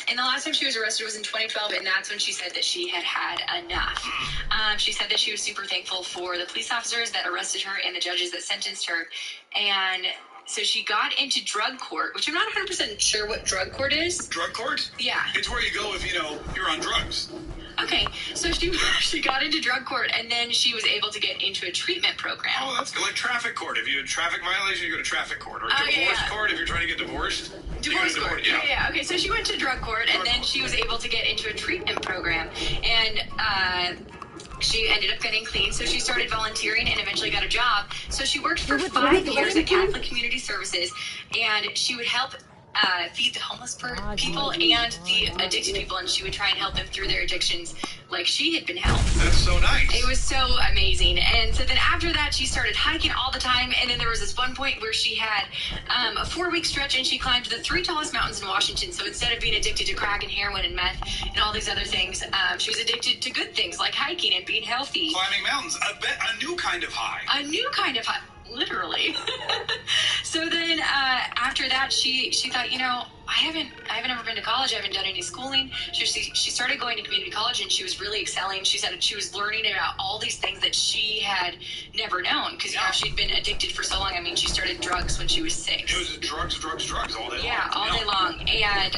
Speaker 3: And the last time she was arrested was in 2012, and that's when she said that she had had enough. She said that she was super thankful for the police officers that arrested her and the judges that sentenced her. And so she got into drug court, which I'm not 100% sure what drug court is.
Speaker 11: Drug court?
Speaker 3: Yeah.
Speaker 11: It's where you go if, you're on drugs.
Speaker 3: Okay, so she got into drug court, and then she was able to get into a treatment program.
Speaker 11: Oh, that's good. Like traffic court. If you have a traffic violation, you go to traffic court. Or divorce court, if you're trying to get divorced.
Speaker 3: Divorce court. Yeah. Okay, so she went to drug court, and then she was able to get into a treatment program. And she ended up getting clean, so she started volunteering and eventually got a job. So she worked for 5 years at Catholic Community Services, and she would help feed the homeless people and the addicted people, and she would try and help them through their addictions like she had been helped.
Speaker 11: That's so nice.
Speaker 3: It was so amazing. And so then after that, she started hiking all the time, and then there was this one point where she had a 4-week stretch, and she climbed the 3 tallest mountains in Washington. So instead of being addicted to crack and heroin and meth and all these other things, she was addicted to good things like hiking and being healthy.
Speaker 11: Climbing mountains. A new kind of high.
Speaker 3: A new kind of high. Literally. So then after that, she thought, I haven't ever been to college. I haven't done any schooling. She started going to community college, and she was really excelling. She said she was learning about all these things that she had never known because she'd been addicted for so long. I mean, she started drugs when she was 6.
Speaker 11: It was drugs all day long.
Speaker 3: Yeah, all day long. And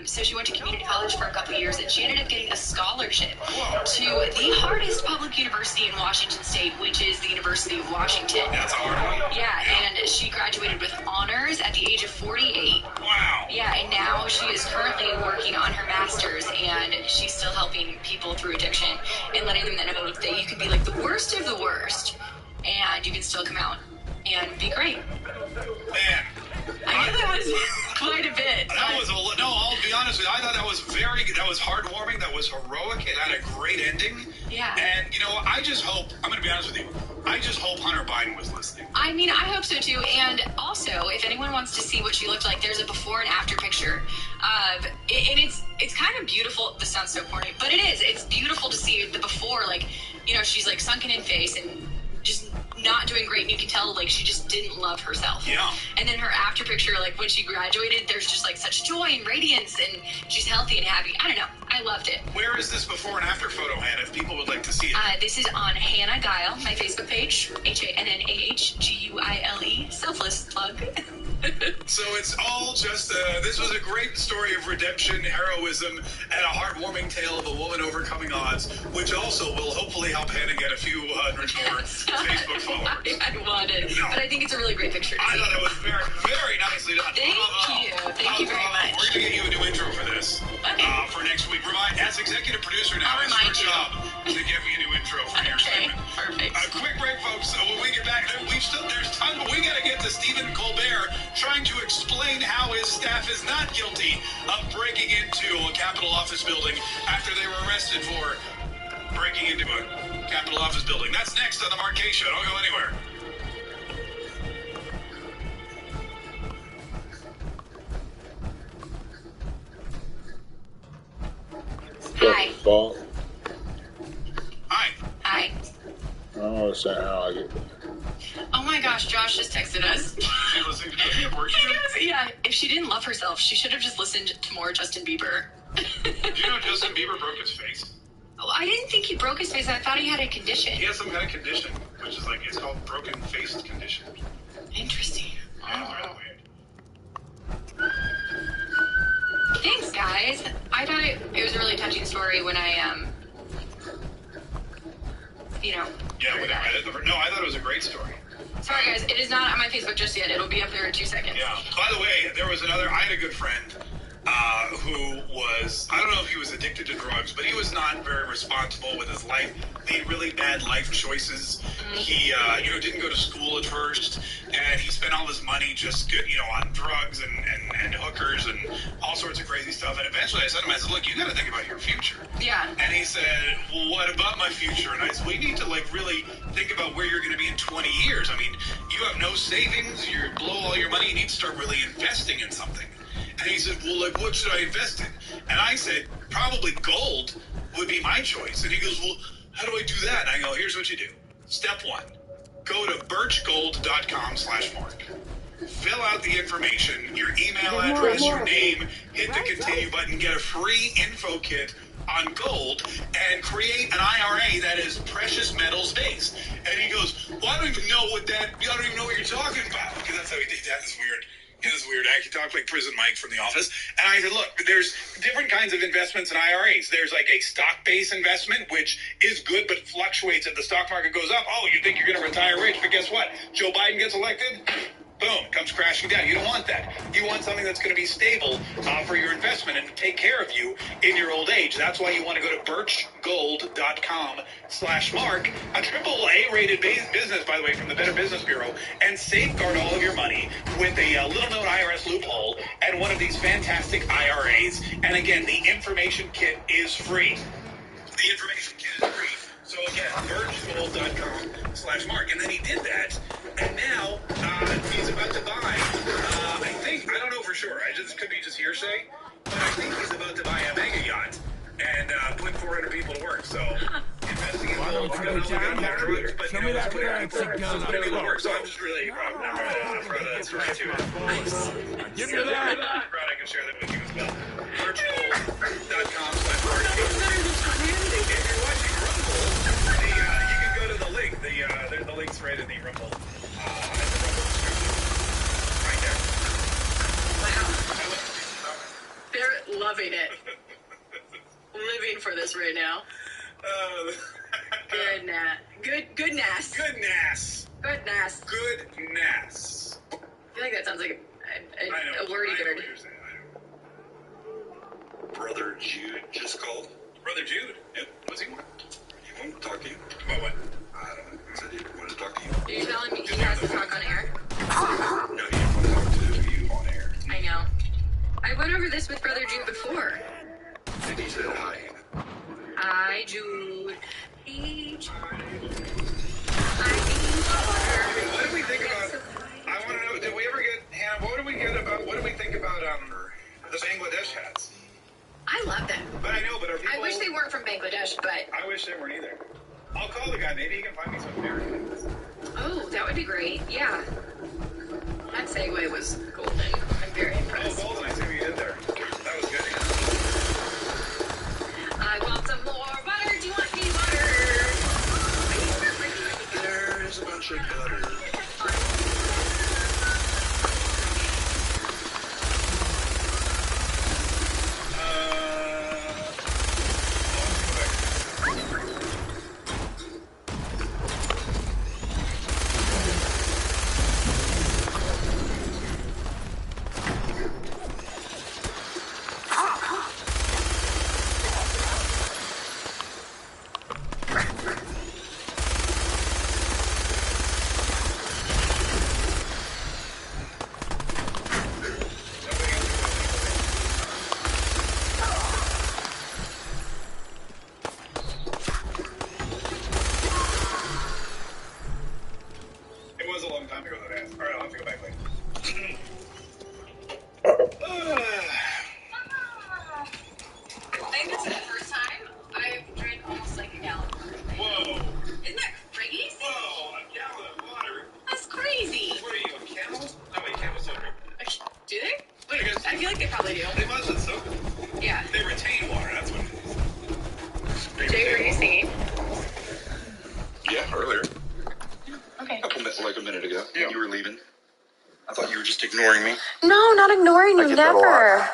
Speaker 3: so she went to community college for a couple of years, and she ended up getting a scholarship to the hardest public university in Washington State, which is the University of Washington.
Speaker 11: That's a hard one.
Speaker 3: Yeah, and she graduated with honors at the age of 48.
Speaker 11: Wow.
Speaker 3: Yeah, and now she is currently working on her master's, and she's still helping people through addiction and letting them know that you can be like the worst of the worst, and you can still come out and be great.
Speaker 11: Man.
Speaker 3: I know that was quite a bit.
Speaker 11: I'll be honest with you. I thought that was heartwarming. That was heroic. It had a great ending.
Speaker 3: Yeah.
Speaker 11: And, I just hope, I'm going to be honest with you, I just hope Hunter Biden was listening.
Speaker 3: I mean, I hope so too. And also, if anyone wants to see what she looked like, there's a before and after picture of, and it's kind of beautiful. This sounds so corny, but it is. It's beautiful to see the before, like, she's like sunken in face and just not doing great, and you can tell like she just didn't love herself.
Speaker 11: Yeah.
Speaker 3: And then her after picture, like when she graduated, there's just like such joy and radiance, and she's healthy and happy. I don't know. I loved it.
Speaker 11: Where is this before and after photo, Hannah, if people would like to see it?
Speaker 3: This is on Hannah Guile, my Facebook page, HANNAHGUILE, selfless plug.
Speaker 11: So it's all just, this was a great story of redemption, heroism, and a heartwarming tale of a woman overcoming odds, which also will hopefully help Hannah get a few hundred more Facebook followers.
Speaker 3: I want it, but I think it's a really great picture to see.
Speaker 11: I thought it was very, very nicely done.
Speaker 3: Thank you very much.
Speaker 11: We're going to get you a new intro for this.
Speaker 3: Okay.
Speaker 11: For next week. As executive producer now, it's your job to get me a new intro for your segment.
Speaker 3: Perfect.
Speaker 11: A quick break, folks. When we get back, there's tons, but we got to get to Stephen Colbert trying to explain how his staff is not guilty of breaking into a Capitol office building after they were arrested for breaking into a Capitol office building. That's next on the Mark Kaye Show. Don't go anywhere.
Speaker 3: Hi.
Speaker 13: Paul?
Speaker 11: Hi.
Speaker 3: Hi.
Speaker 13: I don't understand how I get.
Speaker 3: Oh my gosh, Josh just texted us.
Speaker 11: She's listening to the abortion.
Speaker 3: Yeah, if she didn't love herself, she should have just listened to more Justin Bieber.
Speaker 11: Do you know Justin Bieber broke his face?
Speaker 3: Oh, I didn't think he broke his face. I thought he had a condition.
Speaker 11: He has some kind of condition, which is like, it's called broken face condition.
Speaker 3: Interesting.
Speaker 11: Yeah, really weird.
Speaker 3: Thanks, guys. I thought it was a really touching story when I,
Speaker 11: Yeah, when I read it. No, I thought it was a great story.
Speaker 3: Sorry, guys. It is not on my Facebook just yet. It'll be up there in 2 seconds.
Speaker 11: Yeah. By the way, I had a good friend who was, I don't know if he was addicted to drugs, but he was not very responsible with his life. Made really bad life choices. He, didn't go to school at first, and he spent all his money just, on drugs and hookers and all sorts of crazy stuff. And eventually I said to him, look, you got to think about your future.
Speaker 3: Yeah.
Speaker 11: And he said, well, what about my future? And I said, we need to, really think about where you're going to be in 20 years. I mean, you have no savings. You blow all your money. You need to start really investing in something. And he said, well, what should I invest in? And I said, probably gold would be my choice. And he goes, well, how do I do that? And I go, here's what you do. Step 1, go to birchgold.com/Mark. Fill out the information, your email address, your name, hit the continue button, get a free info kit on gold, and create an IRA that is precious metals based. And he goes, well, I don't even know what you're talking about. Because that's how he did that. This weird. It was weird. I could talk like Prison Mike from the office. And I said, look, there's different kinds of investments in IRAs. There's like a stock-based investment, which is good, but fluctuates. If the stock market goes up, you think you're going to retire rich. But guess what? Joe Biden gets elected, boom, comes crashing down. You don't want that. You want something that's going to be stable for your investment and to take care of you in your old age. That's why you want to go to birchgold.com/Mark, a AAA rated business, by the way, from the Better Business Bureau, and safeguard all of your money with a little known IRS loophole and one of these fantastic IRAs. And again, the information kit is free. The information kit is free. So again, birchgold.com/Mark. And then he did that. And now he's about to buy, I don't know for sure. This could be just hearsay, but I think he's about to buy a mega yacht and put 400 people to work. So investing in gold,
Speaker 8: Show me that currency gun.
Speaker 11: So I'm just really proud of that.
Speaker 8: Give me that.
Speaker 11: I'm proud I can share that with you as well. birchgold.com/Mark. If you're watching Rumble, you can go to the link. The link's right in the Rumble.
Speaker 3: They're loving it. Living for this right now. Goodness. Goodness.
Speaker 11: Goodness.
Speaker 3: I feel like that sounds like a wordy bird.
Speaker 12: Brother Jude just called.
Speaker 11: Brother Jude? Yep. What's he want?
Speaker 12: He wanted to talk to you.
Speaker 11: About what?
Speaker 12: I don't know. He said he wanted to talk to you.
Speaker 3: Are you telling me he has to talk on air?
Speaker 12: No, he didn't want to talk to you on air.
Speaker 3: I know. I went over this with Brother Jude before.
Speaker 12: And he said hi.
Speaker 3: Hi, Jude. Hey, Jude.
Speaker 11: What did we think about? I want to know. Did we ever get Hannah? What did we think about the Bangladesh hats?
Speaker 3: I love them.
Speaker 11: But I know. But are people?
Speaker 3: I wish they weren't from Bangladesh, but
Speaker 11: I wish they weren't either. I'll call the guy. Maybe he can find me some American hats.
Speaker 3: oh, that would be great. Yeah. That segue was golden. I'm very impressed.
Speaker 11: Oh, golden! I see what you did there. That was good.
Speaker 3: I want some more butter. Do you want any butter?
Speaker 12: There's a bunch of butter.
Speaker 13: Ignoring me?
Speaker 3: No, not ignoring you, never.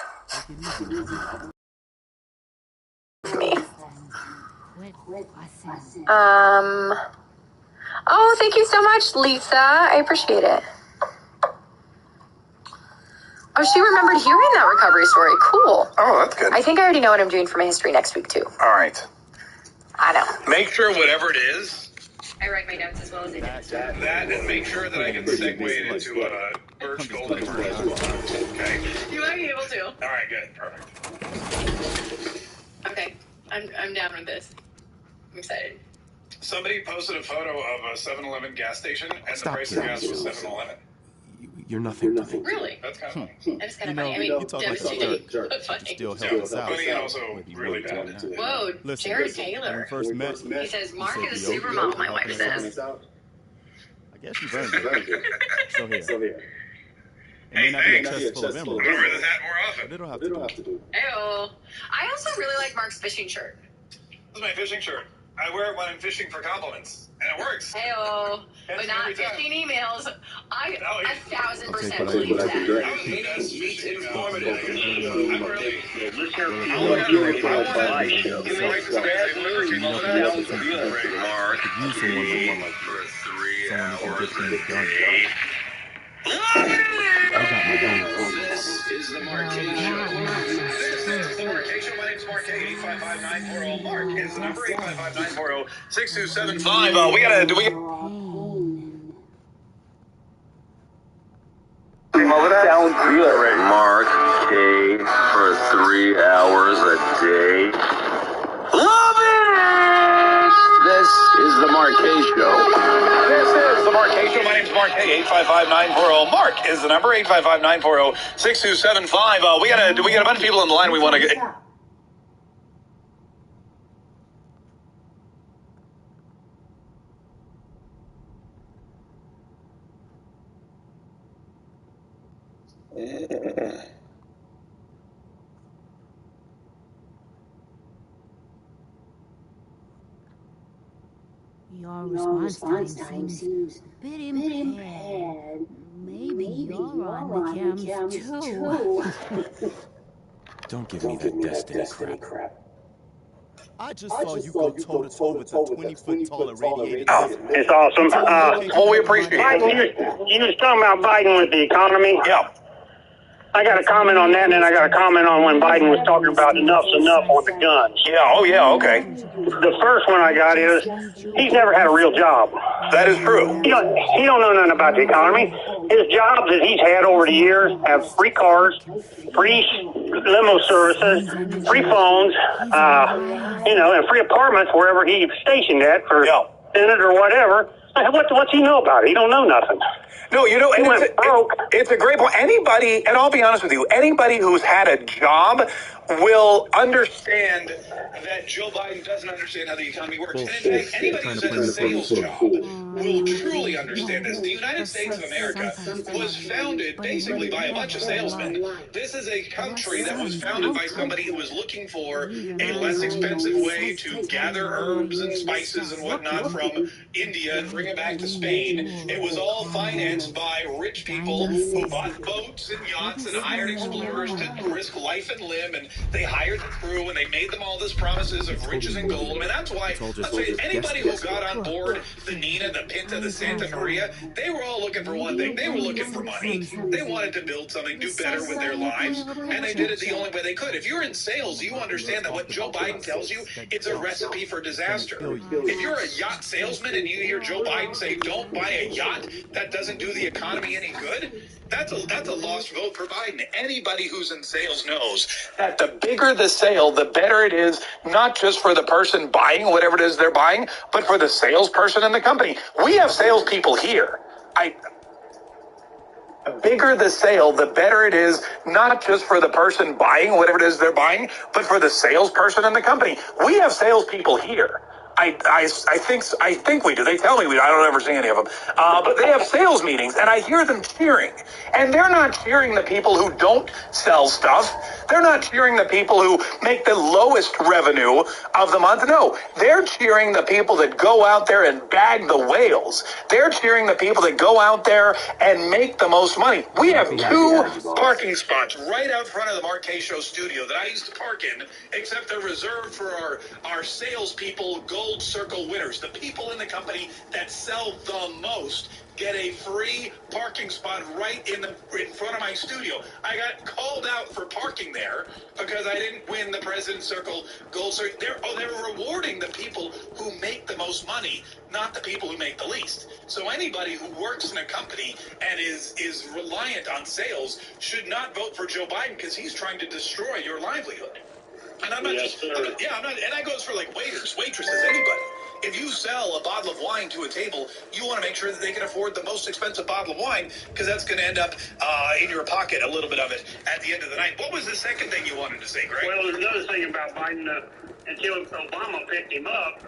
Speaker 3: Me. Oh, thank you so much, Lisa. I appreciate it. Oh, she remembered hearing that recovery story. Cool.
Speaker 13: Oh, that's good.
Speaker 3: I think I already know what I'm doing for my history next week, too.
Speaker 13: All right.
Speaker 3: I know.
Speaker 13: Make sure whatever it is,
Speaker 3: I write my notes as well as I do.
Speaker 13: that, and make sure that I can segue it into a Birch Gold commercial. Okay?
Speaker 3: You might be able to.
Speaker 13: All right, good. Perfect.
Speaker 3: Okay. I'm down with this. I'm excited.
Speaker 13: Somebody posted a photo of a 7-Eleven gas station, and the price of gas was $7.11.
Speaker 7: You're nothing to me.
Speaker 3: Really?
Speaker 13: That's kind of funny.
Speaker 3: That is kind of funny. I mean,
Speaker 10: You talk like a
Speaker 3: devastating,
Speaker 10: jerk.
Speaker 3: but funny.
Speaker 10: Still help us out.
Speaker 13: Funny and also really bad.
Speaker 3: Whoa,
Speaker 10: Listen,
Speaker 3: Jared
Speaker 10: when we
Speaker 3: Taylor.
Speaker 10: first met,
Speaker 3: He says, Mark
Speaker 10: said
Speaker 3: is a
Speaker 10: the
Speaker 3: supermodel, my
Speaker 10: OG
Speaker 3: wife says.
Speaker 10: I guess you've earned it. So here. It may not be a chest full of emeralds,
Speaker 13: Wear this hat more often.
Speaker 10: but it'll have to do.
Speaker 3: Ew. I also really like Mark's fishing shirt.
Speaker 13: This is my fishing shirt. I wear it when I'm fishing for compliments, and it works.
Speaker 3: Heyo. But not
Speaker 13: every time.
Speaker 3: 15 emails. I 1,000%
Speaker 7: I'll take
Speaker 3: believe
Speaker 7: what I
Speaker 3: that.
Speaker 7: can drink.
Speaker 13: That was the best fishing informative. I'm really...
Speaker 7: Mark. I could use someone like
Speaker 13: for 3
Speaker 7: someone who can get things done.
Speaker 13: I
Speaker 7: got my hands.
Speaker 13: This is the Marquee Show. This is the Marquee Show. My name's Mark K. 855-940. Mark is the number 855-940-6275. We gotta do we.
Speaker 14: Sounds good. Mark K for 3 hours a day. Love it! This is the Marquee Show.
Speaker 13: This is the Marquee Show. My name's Mark K. 855-940. Mark is the number 855-940-6275. We got a bunch of people on the line we want to get.
Speaker 15: Your response time seems a bit impaired. Maybe you're on the cams too.
Speaker 7: Don't give me that destiny crap.
Speaker 10: I just saw you go toe-to-toe with a 20-foot tall irradiated...
Speaker 16: Oh, it's awesome.
Speaker 13: Well, we appreciate it.
Speaker 16: Biden, you was talking about Biden with the economy.
Speaker 13: Yeah.
Speaker 16: I got a comment on that, and then I got a comment on when Biden was talking about enough's enough on the guns.
Speaker 13: Yeah, oh yeah, okay.
Speaker 16: The first one I got is, he's never had a real job.
Speaker 13: That is true.
Speaker 16: He don't know nothing about the economy. His jobs that he's had over the years have free cars, free limo services, free phones, and free apartments wherever he's stationed at for Senate or whatever. What's he know about it? He don't know nothing.
Speaker 13: No, it's a great point. Anybody, and I'll be honest with you, anybody who's had a job will understand that Joe Biden doesn't understand how the economy works. And in fact, anybody who's had a sales job will truly understand this. The United States of America was founded basically by a bunch of salesmen. This is a country that was founded by somebody who was looking for a less expensive way to gather herbs and spices and whatnot from India and bring it back to Spain. It was all financed by rich people who bought boats and yachts and hired explorers to risk life and limb, and they hired the crew and they made them all this promises of riches and gold. I mean, that's why anybody who got on board the Nina, the Pinta, the Santa Maria, they were all looking for one thing. They were looking for money. They wanted to build something, do better with their lives, and they did it the only way they could. If you're in sales, you understand that what Joe Biden tells you, it's a recipe for disaster. If you're a yacht salesman and you hear Joe Biden say, don't buy a yacht, that doesn't do the economy any good, that's a lost vote for Biden. Anybody who's in sales knows that the bigger the sale, the better it is, not just for the person buying whatever it is they're buying, but for the salesperson in the company. We have salespeople here. The bigger the sale, the better it is, not just for the person buying whatever it is they're buying, but for the salesperson in the company. We have salespeople here. I think we do. They tell me we do. I don't ever see any of them. But they have sales meetings, and I hear them cheering. And they're not cheering the people who don't sell stuff. They're not cheering the people who make the lowest revenue of the month. No, they're cheering the people that go out there and bag the whales. They're cheering the people that go out there and make the most money. We have 2 parking spots right out front of the Mark K Show studio that I used to park in, except they're reserved for our salespeople, Gold Circle winners. The people in the company that sell the most get a free parking spot right in front of my studio. I got called out for parking there because I didn't win the President's Circle Gold Circle. They're rewarding the people who make the most money, not the people who make the least. So anybody who works in a company and is reliant on sales should not vote for Joe Biden because he's trying to destroy your livelihood. And I'm not I'm not, and that goes for like waiters, waitresses, anybody. If you sell a bottle of wine to a table, you want to make sure that they can afford the most expensive bottle of wine because that's going to end up in your pocket, a little bit of it, at the end of the night. What was the second thing you wanted to say, Greg?
Speaker 16: Well, there's another thing about Biden. Until Obama picked him up,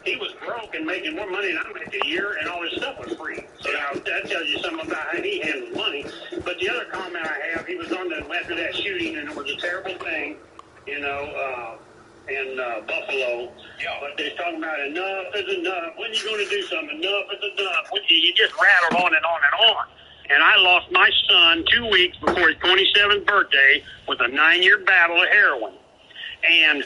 Speaker 16: he was broke and making more money than I make a year, and all his stuff was free. So now that tells you something about how he handles money. But the other comment I have, he was on after that shooting, and it was a terrible thing, you know, in Buffalo. Yeah. But they're talking about enough is enough. When are you going to do something? Enough is enough. You just rattle on and on and on. And I lost my son 2 weeks before his 27th birthday with a 9-year battle of heroin. And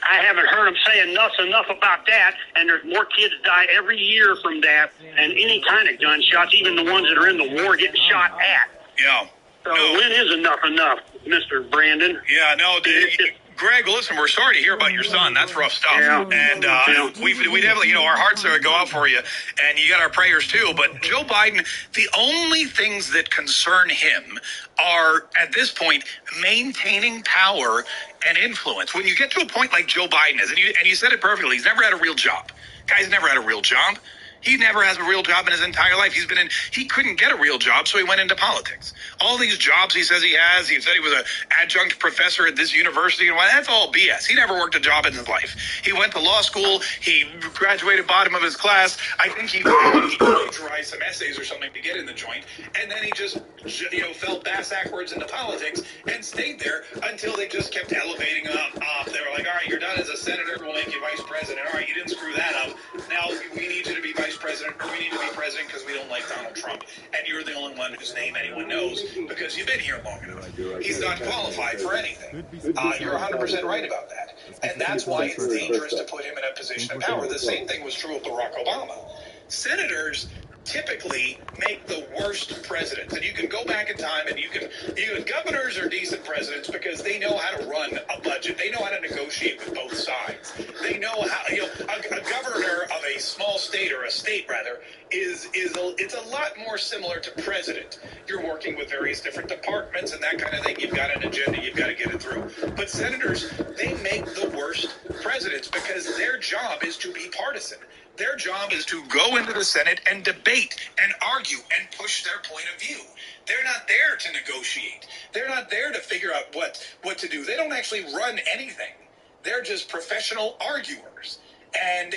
Speaker 16: I haven't heard him say enough's enough about that, and there's more kids die every year from that than any kind of gunshots, even the ones that are in the war getting shot at.
Speaker 13: Yeah.
Speaker 16: So when is enough, Mr. Brandon?
Speaker 13: Yeah, no, Greg, listen, we're sorry to hear about your son. That's rough stuff. Yeah. And we definitely, our hearts go out for you, and you got our prayers too. But Joe Biden, the only things that concern him are, at this point, maintaining power and influence. When you get to a point like Joe Biden is, and you said it perfectly, he's never had a real job. Guy's never had a real job. He never has a real job in his entire life. He couldn't get a real job, so he went into politics. All these jobs he says he has, he said he was an adjunct professor at this university, and that's all BS. He never worked a job in his life. He went to law school. He graduated bottom of his class. I think he plagiarized some essays or something to get in the joint, and then he just, fell backwards into politics and stayed there until they just kept elevating him up. They were like, all right, you're done as a senator. We'll make you vice president. All right, you didn't screw that up. Now we need you to be vice president, or we need to be president because we don't like Donald Trump. And you're the only one whose name anyone knows because you've been here long enough. He's not qualified for anything. You're 100% right about that. And that's why it's dangerous to put him in a position of power. The same thing was true of Barack Obama. Senators typically make the worst presidents. And you can go back in time and governors are decent presidents because they know how to run a budget. They know how to negotiate with both sides. They know how, a governor of a small state, or a state rather, it's a lot more similar to president. You're working with various different departments and that kind of thing. You've got an agenda, you've got to get it through. But senators, they make the worst presidents because their job is to be partisan. Their job is to go into the Senate and debate and argue and push their point of view. They're not there to negotiate. They're not there to figure out what to do. They don't actually run anything. They're just professional arguers. And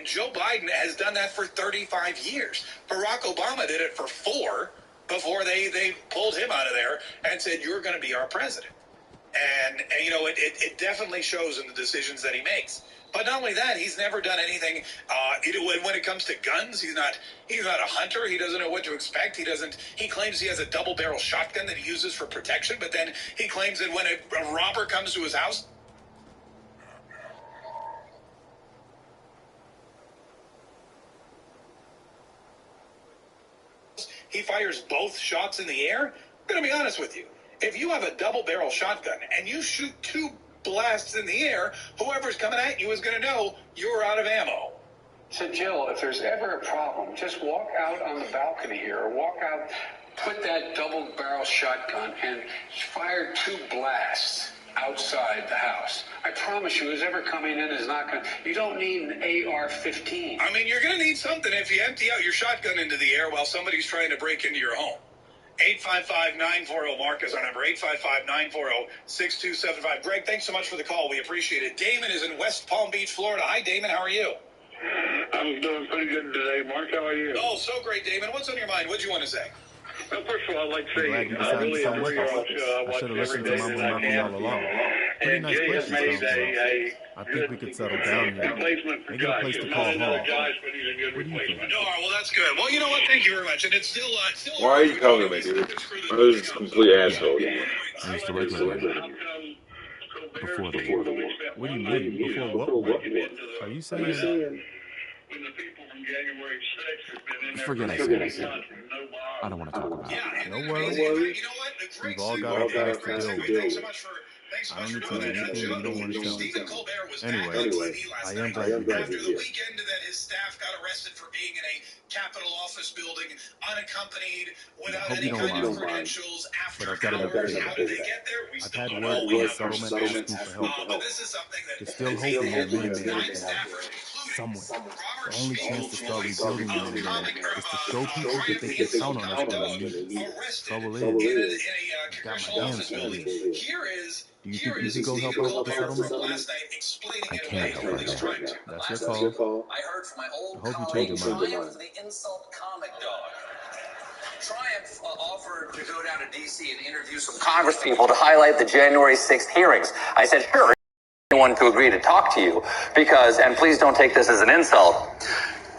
Speaker 13: Joe Biden has done that for 35 years. Barack Obama did it for 4 before they pulled him out of there and said, you're going to be our president. And it definitely shows in the decisions that he makes. But not only that, he's never done anything. When it comes to guns, he's not a hunter. He doesn't know what to expect. He claims he has a double-barrel shotgun that he uses for protection. But then he claims that when a robber comes to his house, he fires both shots in the air. I'm going to be honest with you. If you have a double-barrel shotgun and you shoot 2 blasts in the air, whoever's coming at you is going to know you're out of ammo.
Speaker 17: So, Jill, if there's ever a problem, just walk out on the balcony here, or walk out, put that double-barrel shotgun, and fire 2 blasts outside the house. I promise you, who's ever coming in is not going to... You don't need an AR-15.
Speaker 13: I mean, you're going to need something if you empty out your shotgun into the air while somebody's trying to break into your home. 855-940-MARK is our number, 855-940-6275. Greg, thanks so much for the call. We appreciate it. Damon is in West Palm Beach, Florida. Hi, Damon. How are you?
Speaker 6: I'm doing pretty good today, Mark. How are you?
Speaker 11: Oh, so great, Damon. What's on your mind? What do you want to say?
Speaker 6: Well, first of all, I'd like to say
Speaker 10: Glad you
Speaker 6: I
Speaker 10: decided
Speaker 6: really
Speaker 10: to come
Speaker 6: enjoy
Speaker 10: with
Speaker 6: your
Speaker 10: us.
Speaker 6: show. I
Speaker 10: I
Speaker 6: watch
Speaker 10: should have
Speaker 6: it
Speaker 10: listened
Speaker 6: every
Speaker 10: to
Speaker 6: day
Speaker 10: Mumble
Speaker 6: that I
Speaker 10: Murphy
Speaker 6: can.
Speaker 10: all along. Pretty
Speaker 6: And
Speaker 10: nice
Speaker 6: Jay
Speaker 10: place
Speaker 6: has
Speaker 10: this
Speaker 6: made
Speaker 10: sounds like.
Speaker 6: a
Speaker 10: I think we could settle down here.
Speaker 6: replacement for
Speaker 10: Make it a
Speaker 6: Josh.
Speaker 10: place to
Speaker 6: He's
Speaker 10: call
Speaker 6: not another
Speaker 10: home.
Speaker 6: Josh, but he's a good
Speaker 10: What do you
Speaker 6: replacement.
Speaker 11: No, well, that's good. Well, you know what? Thank you very much. And it's still
Speaker 1: Why are you calling me, dude? I'm just a complete asshole.
Speaker 10: I used to regulate you. Before the war. What do you mean? Before what war? Are you saying...
Speaker 6: When the people from January 6th have been in there
Speaker 10: Forget I
Speaker 6: for
Speaker 10: said
Speaker 6: 6
Speaker 10: it.
Speaker 6: months with no Bob.
Speaker 10: I don't want to talk about it. No
Speaker 11: You
Speaker 10: worries.
Speaker 11: know what?
Speaker 10: We've all got our things to deal with.
Speaker 11: Thanks so much for
Speaker 10: I don't need to know
Speaker 11: doing that.
Speaker 10: anything you don't want to tell me.
Speaker 11: Stephen Colbert was
Speaker 10: Anyway,
Speaker 11: back on TV last
Speaker 10: I
Speaker 11: night
Speaker 10: am glad you're
Speaker 11: after
Speaker 10: here.
Speaker 11: the weekend that his staff got arrested for being in a Capitol office building unaccompanied without
Speaker 10: hope
Speaker 11: any
Speaker 10: you don't
Speaker 11: kind of
Speaker 10: mind.
Speaker 11: credentials after
Speaker 10: But I've got to
Speaker 11: hours.
Speaker 10: be
Speaker 11: How did they get there? We
Speaker 10: I've
Speaker 11: still
Speaker 10: had
Speaker 11: don't
Speaker 10: word
Speaker 11: know.
Speaker 10: from the settlement asking for help.
Speaker 11: But this is something that
Speaker 10: They're still hoping that Minuteman is somewhere. The only chance to start rebuilding Minuteman is to show people that they can count on us when they need us. Trouble is, I've got my hands full here. Do you think you can go help out with the settlement?
Speaker 11: I
Speaker 10: can't help right now. That's your call.
Speaker 18: I heard from my old
Speaker 10: I hope you
Speaker 18: colleague
Speaker 10: change your mind.
Speaker 18: Triumph, the insult comic dog. Triumph offered to go down to D.C. and interview some Congress people to highlight the January 6th hearings. I said, sure, anyone to agree to talk to you because, and please don't take this as an insult,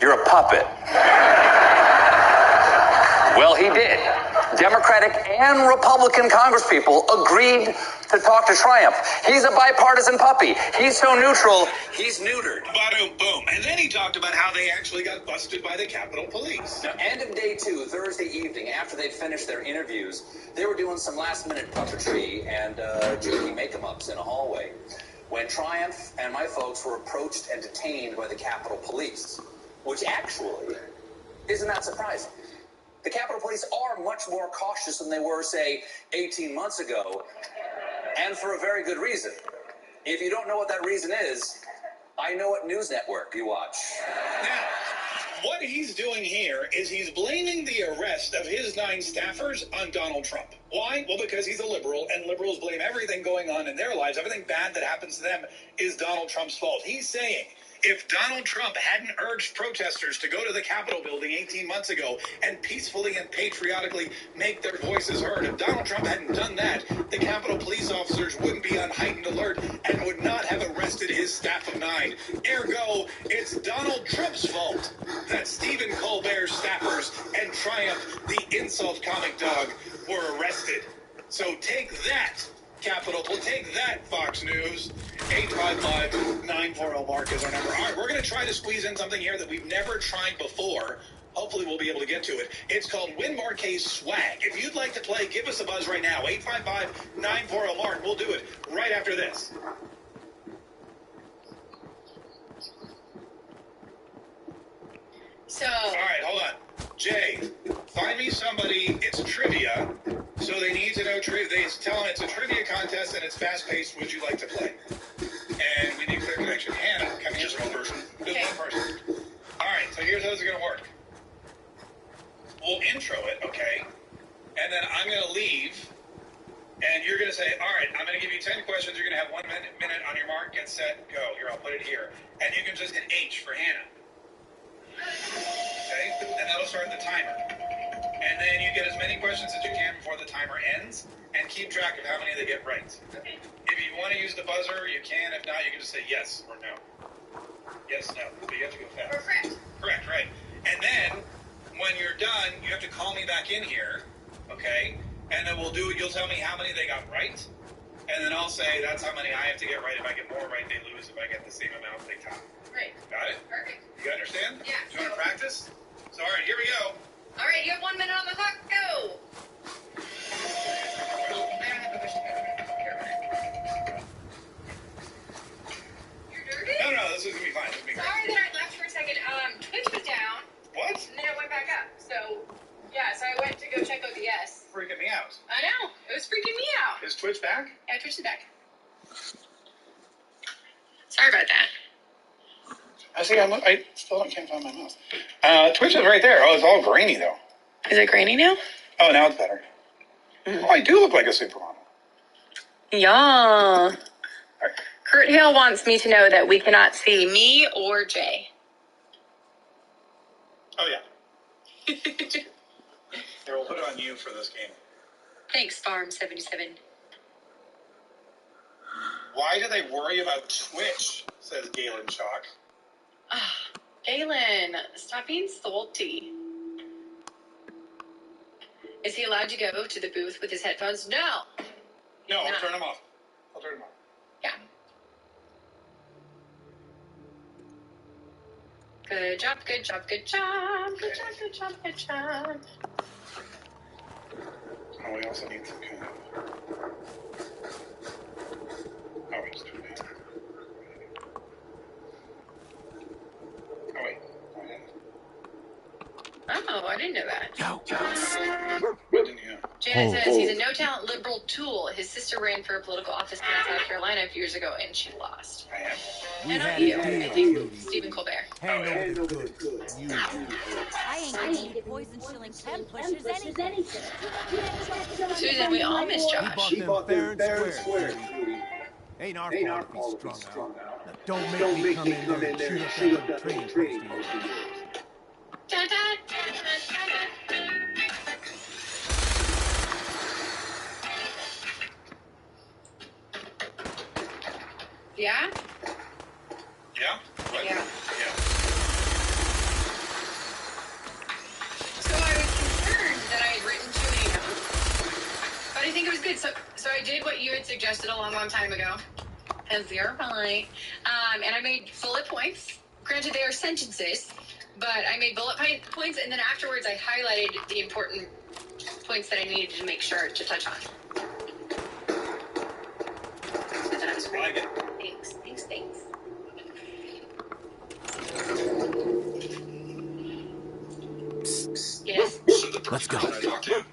Speaker 18: you're a puppet. Well, he did. Democratic and Republican congresspeople agreed to talk to Triumph. He's a bipartisan puppy. He's so neutral, he's neutered.
Speaker 11: Ba-doom, boom. And then he talked about how they actually got busted by the Capitol Police.
Speaker 18: Now, end of day 2, Thursday evening, after they'd finished their interviews, they were doing some last-minute puppetry and jokey make-em-ups in a hallway when Triumph and my folks were approached and detained by the Capitol Police, which actually isn't that surprising. The Capitol Police are much more cautious than they were, say, 18 months ago, and for a very good reason. If you don't know what that reason is, I know what news network you watch.
Speaker 11: Now, what he's doing here is he's blaming the arrest of his 9 staffers on Donald Trump. Why? Well, because he's a liberal, and liberals blame everything going on in their lives. Everything bad that happens to them is Donald Trump's fault. He's saying, if Donald Trump hadn't urged protesters to go to the Capitol building 18 months ago and peacefully and patriotically make their voices heard, if Donald Trump hadn't done that, the Capitol police officers wouldn't be on heightened alert and would not have arrested his staff of 9. Ergo, it's Donald Trump's fault that Stephen Colbert's staffers and Triumph, the insult comic dog, were arrested. So take that, Capitol. We'll take that, Fox News. 855-940-MARK is our number. All right, we're going to try to squeeze in something here that we've never tried before. Hopefully we'll be able to get to it. It's called Win Marquez Swag. If you'd like to play, give us a buzz right now. 855-940-MARK. We'll do it right after this.
Speaker 3: So.
Speaker 11: All right, hold on. Jay, find me somebody. It's trivia. So they need to know trivia. They tell them it's a trivia contest and it's fast-paced. Would you like to play? And we need clear connection. Hannah, coming just one person. Just one person. All right, so here's how this is going to work. We'll intro it, okay? And then I'm going to leave. And you're going to say, all right, I'm going to give you 10 questions. You're going to have 1 minute on your mark. Get set, go. Here, I'll put it here. And you can just hit H for Hannah. Okay? And that'll start the timer. And then you get as many questions as you can before the timer ends, and keep track of how many they get right. Okay. If you want to use the buzzer, you can. If not, you can just say yes or no. Yes, no. But you have to go fast.
Speaker 3: Or correct.
Speaker 11: Correct, right. And then, when you're done, you have to call me back in here, okay? And then we'll do it. You'll tell me how many they got right, and then I'll say that's how many I have to get right. If I get more right, they lose. If I get the same amount, they tie.
Speaker 3: Great.
Speaker 11: Got it?
Speaker 3: Perfect.
Speaker 11: You understand?
Speaker 3: Yeah.
Speaker 11: Do you want to practice? So, all right, here we go.
Speaker 3: All right, you have 1 minute on the clock. Go. You're dirty?
Speaker 11: No, this is going to be fine. This is gonna be
Speaker 3: Sorry
Speaker 11: great.
Speaker 3: that I left for a second. Twitch was down.
Speaker 11: What?
Speaker 3: And then it went back up. So, yeah, so I went to go check OBS.
Speaker 11: Freaking me out.
Speaker 3: I know. It was freaking me out.
Speaker 11: Is Twitch back?
Speaker 3: Yeah, Twitch is back. Sorry about that.
Speaker 11: I see. I still can't find my mouse. Twitch is right there. Oh, it's all grainy though.
Speaker 3: Is it grainy now?
Speaker 11: Oh, now it's better. Oh, I do look like a supermodel.
Speaker 3: Yeah. Kurt Hill wants me to know that we cannot see me or Jay.
Speaker 11: Oh, yeah. Here, we'll put it on you for this game.
Speaker 3: Thanks, Farm 77.
Speaker 11: Why do they worry about Twitch, says Galen Chalk.
Speaker 3: Galen, stop being salty. Is he allowed to go to the booth with his headphones? No.
Speaker 11: No, I'll turn them off.
Speaker 3: Yeah. Good job, good job, good job. Good job, good job, good job.
Speaker 11: Oh, we also need some kind of... Oh, wait, just do that. Oh, wait.
Speaker 3: Oh, I didn't know that.
Speaker 11: Didn't you?
Speaker 3: Janet says he's a no-talent liberal tool. His sister ran for a political office in South Carolina a few years ago, and she lost.
Speaker 10: We
Speaker 3: And
Speaker 10: had
Speaker 3: you,
Speaker 10: a
Speaker 3: I
Speaker 10: deal,
Speaker 3: think
Speaker 10: Judy.
Speaker 3: Stephen Colbert.
Speaker 10: Hand over the goods. You.
Speaker 9: I ain't giving you poison shilling 10 pushers anything.
Speaker 3: Susan, we all miss Josh.
Speaker 10: We bought them fair and square, Judy. Ain't our fault if he's strung out. Now, don't make me come in there and shoot up that little trading post of yours.
Speaker 3: Dun, dun, dun, dun, dun. Yeah?
Speaker 11: Yeah? What?
Speaker 3: Yeah.
Speaker 11: Yeah.
Speaker 3: So I was concerned that I had written too many notes. But I think it was good. So I did what you had suggested a long, long time ago. As your point. And I made bullet points. Granted, they are sentences. But I made bullet points, and then afterwards I highlighted the important points that I needed to make sure to touch on. So that was great. Thanks. Yes?
Speaker 7: So the
Speaker 10: Let's go.
Speaker 7: person I talked to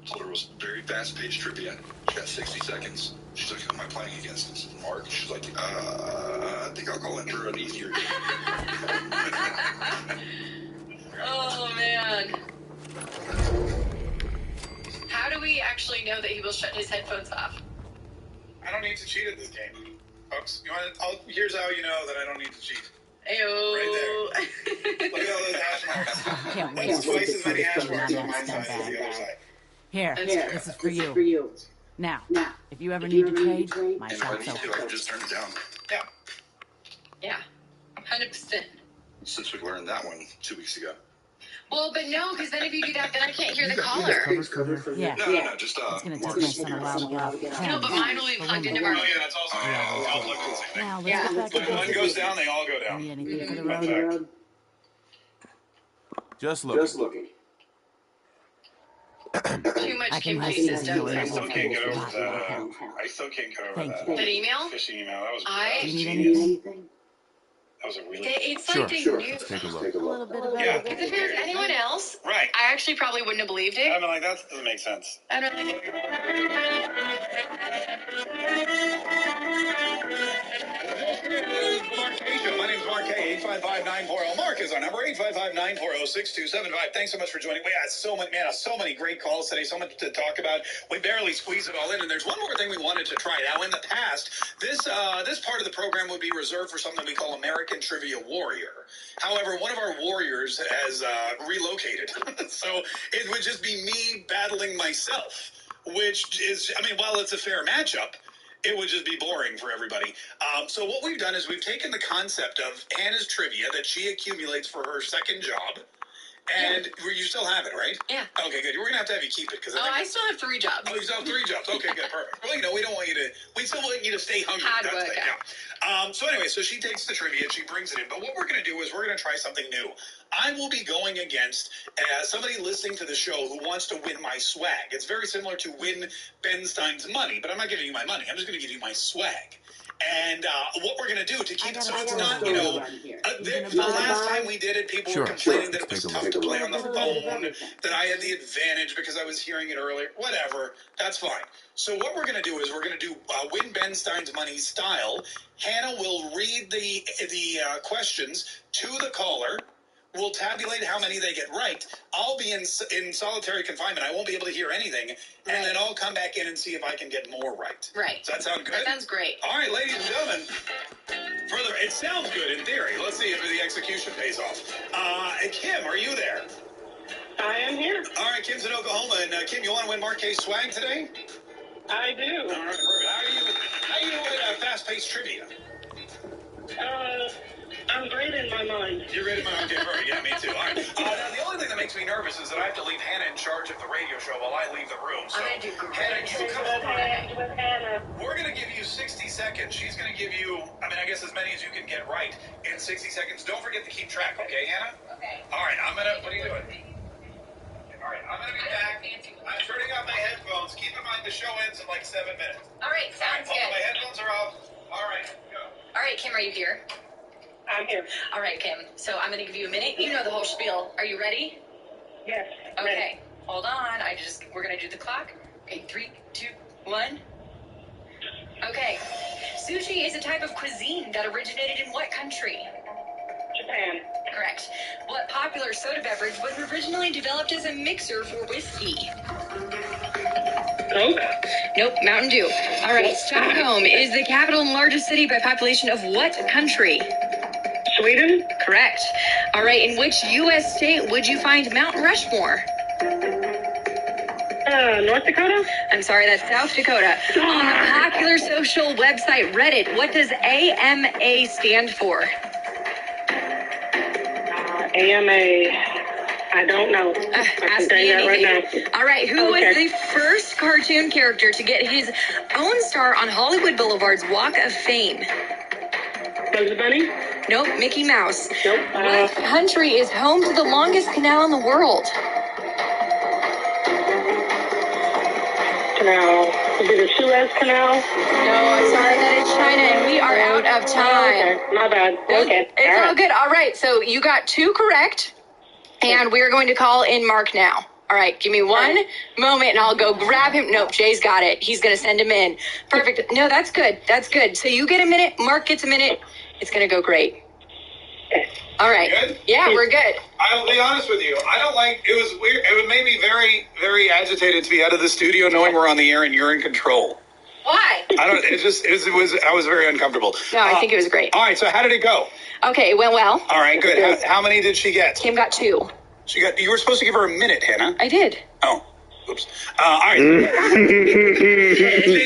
Speaker 7: told her it was very fast-paced trivia. She got 60 seconds. She's like, who am I playing against? This is Mark. She's like, I think I'll call in for an easier game.
Speaker 3: Oh, man. How do we actually know that he will shut his headphones off?
Speaker 11: I don't need to cheat at this game, folks. Here's how you know that I don't need to cheat.
Speaker 3: Ayo.
Speaker 11: Right there. Look at all those hash marks.
Speaker 15: Can't wait
Speaker 11: That's
Speaker 15: to see
Speaker 11: twice
Speaker 15: the
Speaker 11: as many hash
Speaker 15: footage
Speaker 11: marks
Speaker 15: from
Speaker 11: on my
Speaker 15: that
Speaker 11: side as the
Speaker 15: scumbag.
Speaker 11: other side.
Speaker 15: Here,
Speaker 3: That's
Speaker 15: this is for you. Now, if you ever need to trade, my
Speaker 7: And if I
Speaker 15: shop's
Speaker 7: need to, I
Speaker 15: open.
Speaker 7: can just turn it down.
Speaker 3: Yeah. 100%.
Speaker 7: Since we learned that one 2 weeks ago.
Speaker 3: Well, but no, because then if you do that, then I can't hear the caller.
Speaker 15: Yeah.
Speaker 7: No, just
Speaker 15: It's gonna take
Speaker 7: Mark's
Speaker 15: my son a while to get off.
Speaker 3: No, but mine will be plugged into
Speaker 11: Oh,
Speaker 3: our...
Speaker 11: yeah, that's also outlook.
Speaker 15: Now, let's
Speaker 3: Yeah.
Speaker 15: get back to
Speaker 11: When one goes down, they all go
Speaker 15: Need
Speaker 11: down.
Speaker 15: anything for the
Speaker 11: Fun
Speaker 15: road?
Speaker 11: fact.
Speaker 10: Just look.
Speaker 11: looking.
Speaker 3: Too much
Speaker 15: I can
Speaker 3: Kim
Speaker 15: listen
Speaker 3: Jesus
Speaker 15: to you
Speaker 3: does
Speaker 15: and
Speaker 11: I
Speaker 3: it.
Speaker 11: still can't get over that. I still can't get over
Speaker 15: Thank
Speaker 11: that
Speaker 15: you.
Speaker 3: That email?
Speaker 11: phishing email. That was
Speaker 15: Do you need
Speaker 11: genius.
Speaker 15: anything?
Speaker 11: That was a really...
Speaker 3: It's
Speaker 10: Sure.
Speaker 3: like they knew.
Speaker 10: Let's take a look.
Speaker 15: A little bit of
Speaker 11: Yeah.
Speaker 15: everything.
Speaker 3: Because if it was anyone else,
Speaker 11: Right.
Speaker 3: I actually probably wouldn't have believed
Speaker 11: I
Speaker 3: it.
Speaker 11: mean, like, that doesn't make sense.
Speaker 3: I don't think...
Speaker 11: My name's Mark K. 855-940. Mark is our number. 855-940-6275. Thanks so much for joining. We had so many great calls today. So much to talk about. We barely squeezed it all in. And there's one more thing we wanted to try. Now, in the past, this part of the program would be reserved for something we call American Trivia Warrior. However, one of our warriors has relocated. So it would just be me battling myself, which is, I mean, while it's a fair matchup, it would just be boring for everybody. So what we've done is we've taken the concept of Hannah's trivia that she accumulates for her second job, and you still have it, right?
Speaker 3: Yeah.
Speaker 11: Okay, good. We're gonna have to have you keep it because
Speaker 3: I still have 3 jobs.
Speaker 11: Oh, you still have 3 jobs. Okay, good, perfect. Well, we don't want you to. We still want you to stay hungry.
Speaker 3: Hard
Speaker 11: That's
Speaker 3: work,
Speaker 11: the thing, yeah. So anyway, so she takes the trivia and she brings it in. But what we're gonna do is we're gonna try something new. I will be going against somebody listening to the show who wants to win my swag. It's very similar to win Ben Stein's money, but I'm not giving you my money. I'm just gonna give you my swag. And what we're going to do to keep it so it's not, the last time we did it, people were complaining that it was tough to play on the phone, that I had the advantage because I was hearing it earlier. Whatever. That's fine. So what we're going to do is we're going to do Win Ben Stein's Money style. Hannah will read the questions to the caller. We'll tabulate how many they get right. I'll be in solitary confinement. I won't be able to hear anything. And then I'll come back in and see if I can get more right.
Speaker 3: Right.
Speaker 11: Does that sound good?
Speaker 3: That sounds great.
Speaker 11: All right, ladies and gentlemen. Further, it sounds good in theory. Let's see if the execution pays off. Kim, are you there?
Speaker 19: I am here.
Speaker 11: All right, Kim's in Oklahoma, and Kim, you want to win Mark K swag today?
Speaker 19: I do.
Speaker 11: All right, perfect. How are you doing at fast-paced trivia?
Speaker 19: I'm great in my mind.
Speaker 11: You're ready, man? Okay, perfect. Yeah, me too. All right. Now, the only thing that makes me nervous is that I have to leave Hannah in charge of the radio show while I leave the room. So,
Speaker 3: I'm going to do great.
Speaker 11: Hannah, you come over.
Speaker 19: With Hannah.
Speaker 11: We're going to give you 60 seconds. She's going to give you, I guess as many as you can get right in 60 seconds. Don't forget to keep track, okay, Hannah?
Speaker 3: Okay.
Speaker 11: All right, what are you doing? All right, I'm going to be back. I'm turning off my headphones. Keep in mind the show ends in like 7 minutes.
Speaker 3: All right, sounds good.
Speaker 11: My headphones are off. All right, go.
Speaker 3: All right, Kim, are you here?
Speaker 19: I'm here.
Speaker 3: All right, Kim. So I'm going to give you a minute. You know the whole spiel. Are you ready?
Speaker 19: Yes.
Speaker 3: Okay.
Speaker 19: Ready.
Speaker 3: Hold on. We're going to do the clock. Okay, 3, 2, 1. Okay. Sushi is a type of cuisine that originated in what country?
Speaker 19: Japan.
Speaker 3: Correct. What popular soda beverage was originally developed as a mixer for whiskey?
Speaker 19: Coke?
Speaker 3: Nope, Mountain Dew. All right, Stockholm is the capital and largest city by population of what country?
Speaker 19: Sweden?
Speaker 3: Correct. All right, in which U.S. state would you find Mount Rushmore?
Speaker 19: North Dakota?
Speaker 3: I'm sorry, that's South Dakota. On the popular social website Reddit, what does AMA stand for?
Speaker 19: AMA. I don't know.
Speaker 3: Ask me
Speaker 19: that right
Speaker 3: anything. All right, who was the first cartoon character to get his own star on Hollywood Boulevard's Walk of Fame?
Speaker 19: Bugs Bunny?
Speaker 3: Nope, Mickey Mouse.
Speaker 19: Nope.
Speaker 3: What country is home to the longest canal in the world?
Speaker 19: Canal. Is it the Suez Canal?
Speaker 3: No, I'm sorry, that is China, and we are out of time.
Speaker 19: Okay, my bad. Okay.
Speaker 3: It's all good. All right, so you got 2 correct, and we are going to call in Mark now. All right, give me 1 moment, and I'll go grab him. Nope, Jay's got it. He's going to send him in. Perfect. No, that's good. That's good. So you get a minute. Mark gets a minute. It's going to go great. All right.
Speaker 11: Good?
Speaker 3: Yeah, we're good.
Speaker 11: I will be honest with you. I don't like. It was weird. It made me very, very agitated to be out of the studio, knowing we're on the air and you're in control.
Speaker 3: Why?
Speaker 11: I don't. It was. I was very uncomfortable.
Speaker 3: No, I think it was great.
Speaker 11: All right. So how did it go?
Speaker 3: Okay, it went well.
Speaker 11: All right. Good. How many did she get?
Speaker 3: Kim got 2.
Speaker 11: She got. You were supposed to give her a minute, Hannah.
Speaker 3: I did.
Speaker 11: Oh. Oops. All right. Did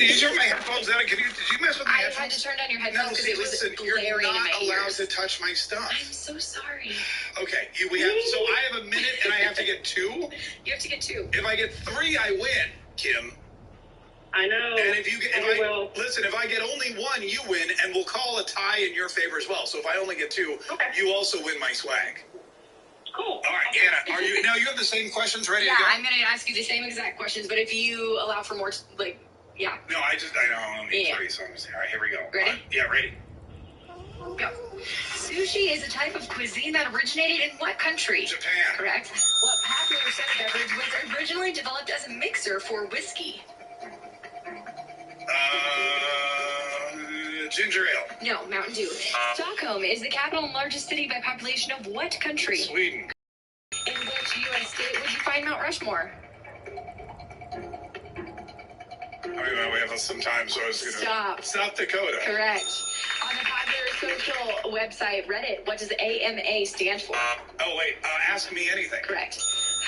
Speaker 11: you turn my headphones down? Did you mess with my headphones?
Speaker 3: I had to turn down your headphones because it was
Speaker 11: you're
Speaker 3: glaring in my
Speaker 11: not allowed
Speaker 3: ears.
Speaker 11: to touch my stuff.
Speaker 3: I'm so sorry.
Speaker 11: Okay. So I have a minute and I have to get 2?
Speaker 3: You have to get 2.
Speaker 11: If I get 3, I win, Kim.
Speaker 19: I know.
Speaker 11: And if I get only 1, you win, and we'll call a tie in your favor as well. So if I only get 2, you also win my swag.
Speaker 19: Cool.
Speaker 11: All right, Anna, you have the same questions ready to go?
Speaker 3: Yeah, I'm going to ask you the same exact questions, but if you allow for more, yeah.
Speaker 11: No, I know I only need 3, so I'm just, all right, here we go.
Speaker 3: Ready?
Speaker 11: Yeah, ready.
Speaker 3: Go. Sushi is a type of cuisine that originated in what country?
Speaker 11: Japan.
Speaker 3: Correct. What popular soda beverage was originally developed as a mixer for whiskey?
Speaker 11: Ginger ale.
Speaker 3: No, Mountain Dew. Stockholm is the capital and largest city by population of what country?
Speaker 11: Sweden.
Speaker 3: In which U.S. state would you find Mount Rushmore?
Speaker 11: We have some time, so I was going to...
Speaker 3: Stop.
Speaker 11: South Dakota.
Speaker 3: Correct. On the popular social website Reddit, what does AMA stand for?
Speaker 11: Oh, wait. Ask me anything.
Speaker 3: Correct.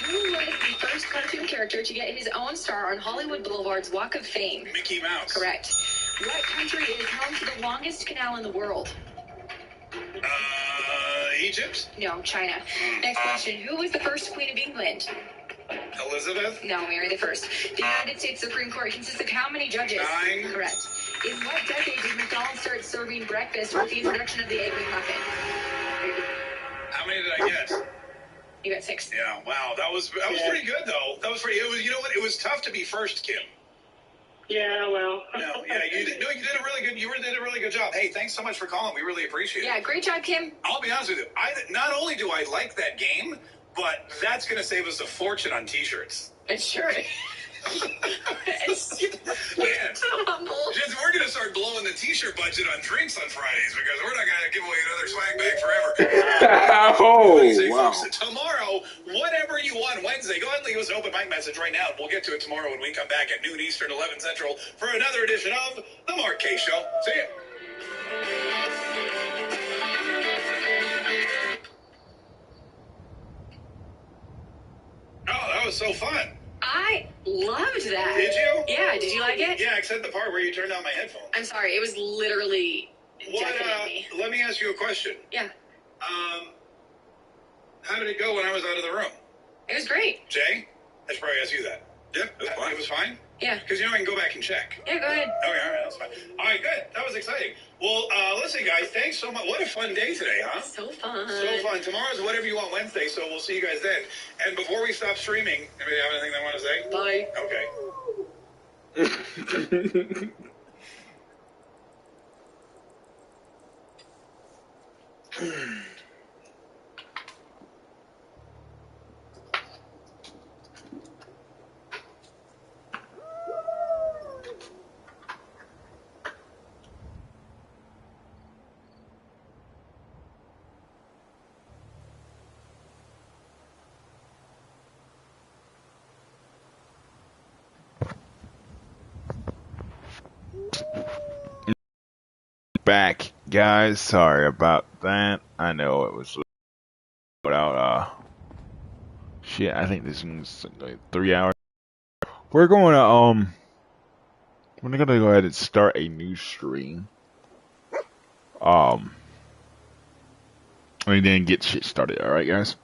Speaker 3: Who was the first cartoon character to get his own star on Hollywood Boulevard's Walk of Fame?
Speaker 11: Mickey Mouse.
Speaker 3: Correct. What country is home to the longest canal in the world?
Speaker 11: Egypt?
Speaker 3: No, China. Next question. Who was the first Queen of England?
Speaker 11: Elizabeth?
Speaker 3: No, Mary the First. The United States Supreme Court consists of how many judges?
Speaker 11: 9.
Speaker 3: Correct. In what decade did McDonald's start serving breakfast with the introduction of the Egg McMuffin?
Speaker 11: How many did I get?
Speaker 3: You got 6.
Speaker 11: Yeah, wow. That was pretty good, though. That was pretty... You know what? It was tough to be first, Kim.
Speaker 19: Yeah, well.
Speaker 11: No, yeah, you did a really good job. Hey, thanks so much for calling. We really appreciate it.
Speaker 3: Yeah, great job, Kim.
Speaker 11: I'll be honest with you. Not only do I like that game, but that's going to save us a fortune on T-shirts.
Speaker 3: It sure is.
Speaker 11: Man, we're going to start blowing the T-shirt budget on drinks on Fridays because we're not going to give away another swag bag forever.
Speaker 1: Wow.
Speaker 11: Tomorrow, whatever you want Wednesday, go ahead and leave us an open mic message right now. We'll get to it tomorrow when we come back at noon Eastern, 11 Central for another edition of The Mark K Show. See ya. so fun.
Speaker 3: I loved that.
Speaker 11: Did you?
Speaker 3: Yeah, did you like it?
Speaker 11: Yeah, except the part where you turned on my headphones.
Speaker 3: I'm sorry, it was literally deafening.
Speaker 11: Let me ask you a question.
Speaker 3: Yeah.
Speaker 11: How did it go when I was out of the room?
Speaker 3: It was great.
Speaker 11: Jay, I should probably ask you that. Yeah, it was fine. It was fine?
Speaker 3: Yeah.
Speaker 11: Because, I can go back and check.
Speaker 3: Yeah, go ahead.
Speaker 11: Okay, all right, that's fine. All right, good. That was exciting. Well, listen, guys, thanks so much. What a fun day today, huh?
Speaker 3: So fun.
Speaker 11: So fun. Tomorrow's Whatever You Want Wednesday, so we'll see you guys then. And before we stop streaming, anybody have anything they want to say?
Speaker 3: Bye.
Speaker 11: Okay.
Speaker 1: Back, guys. Sorry about that. I know it was without shit. I think this one's like 3 hours. We're going to we're gonna go ahead and start a new stream. And then get shit started. All right, guys.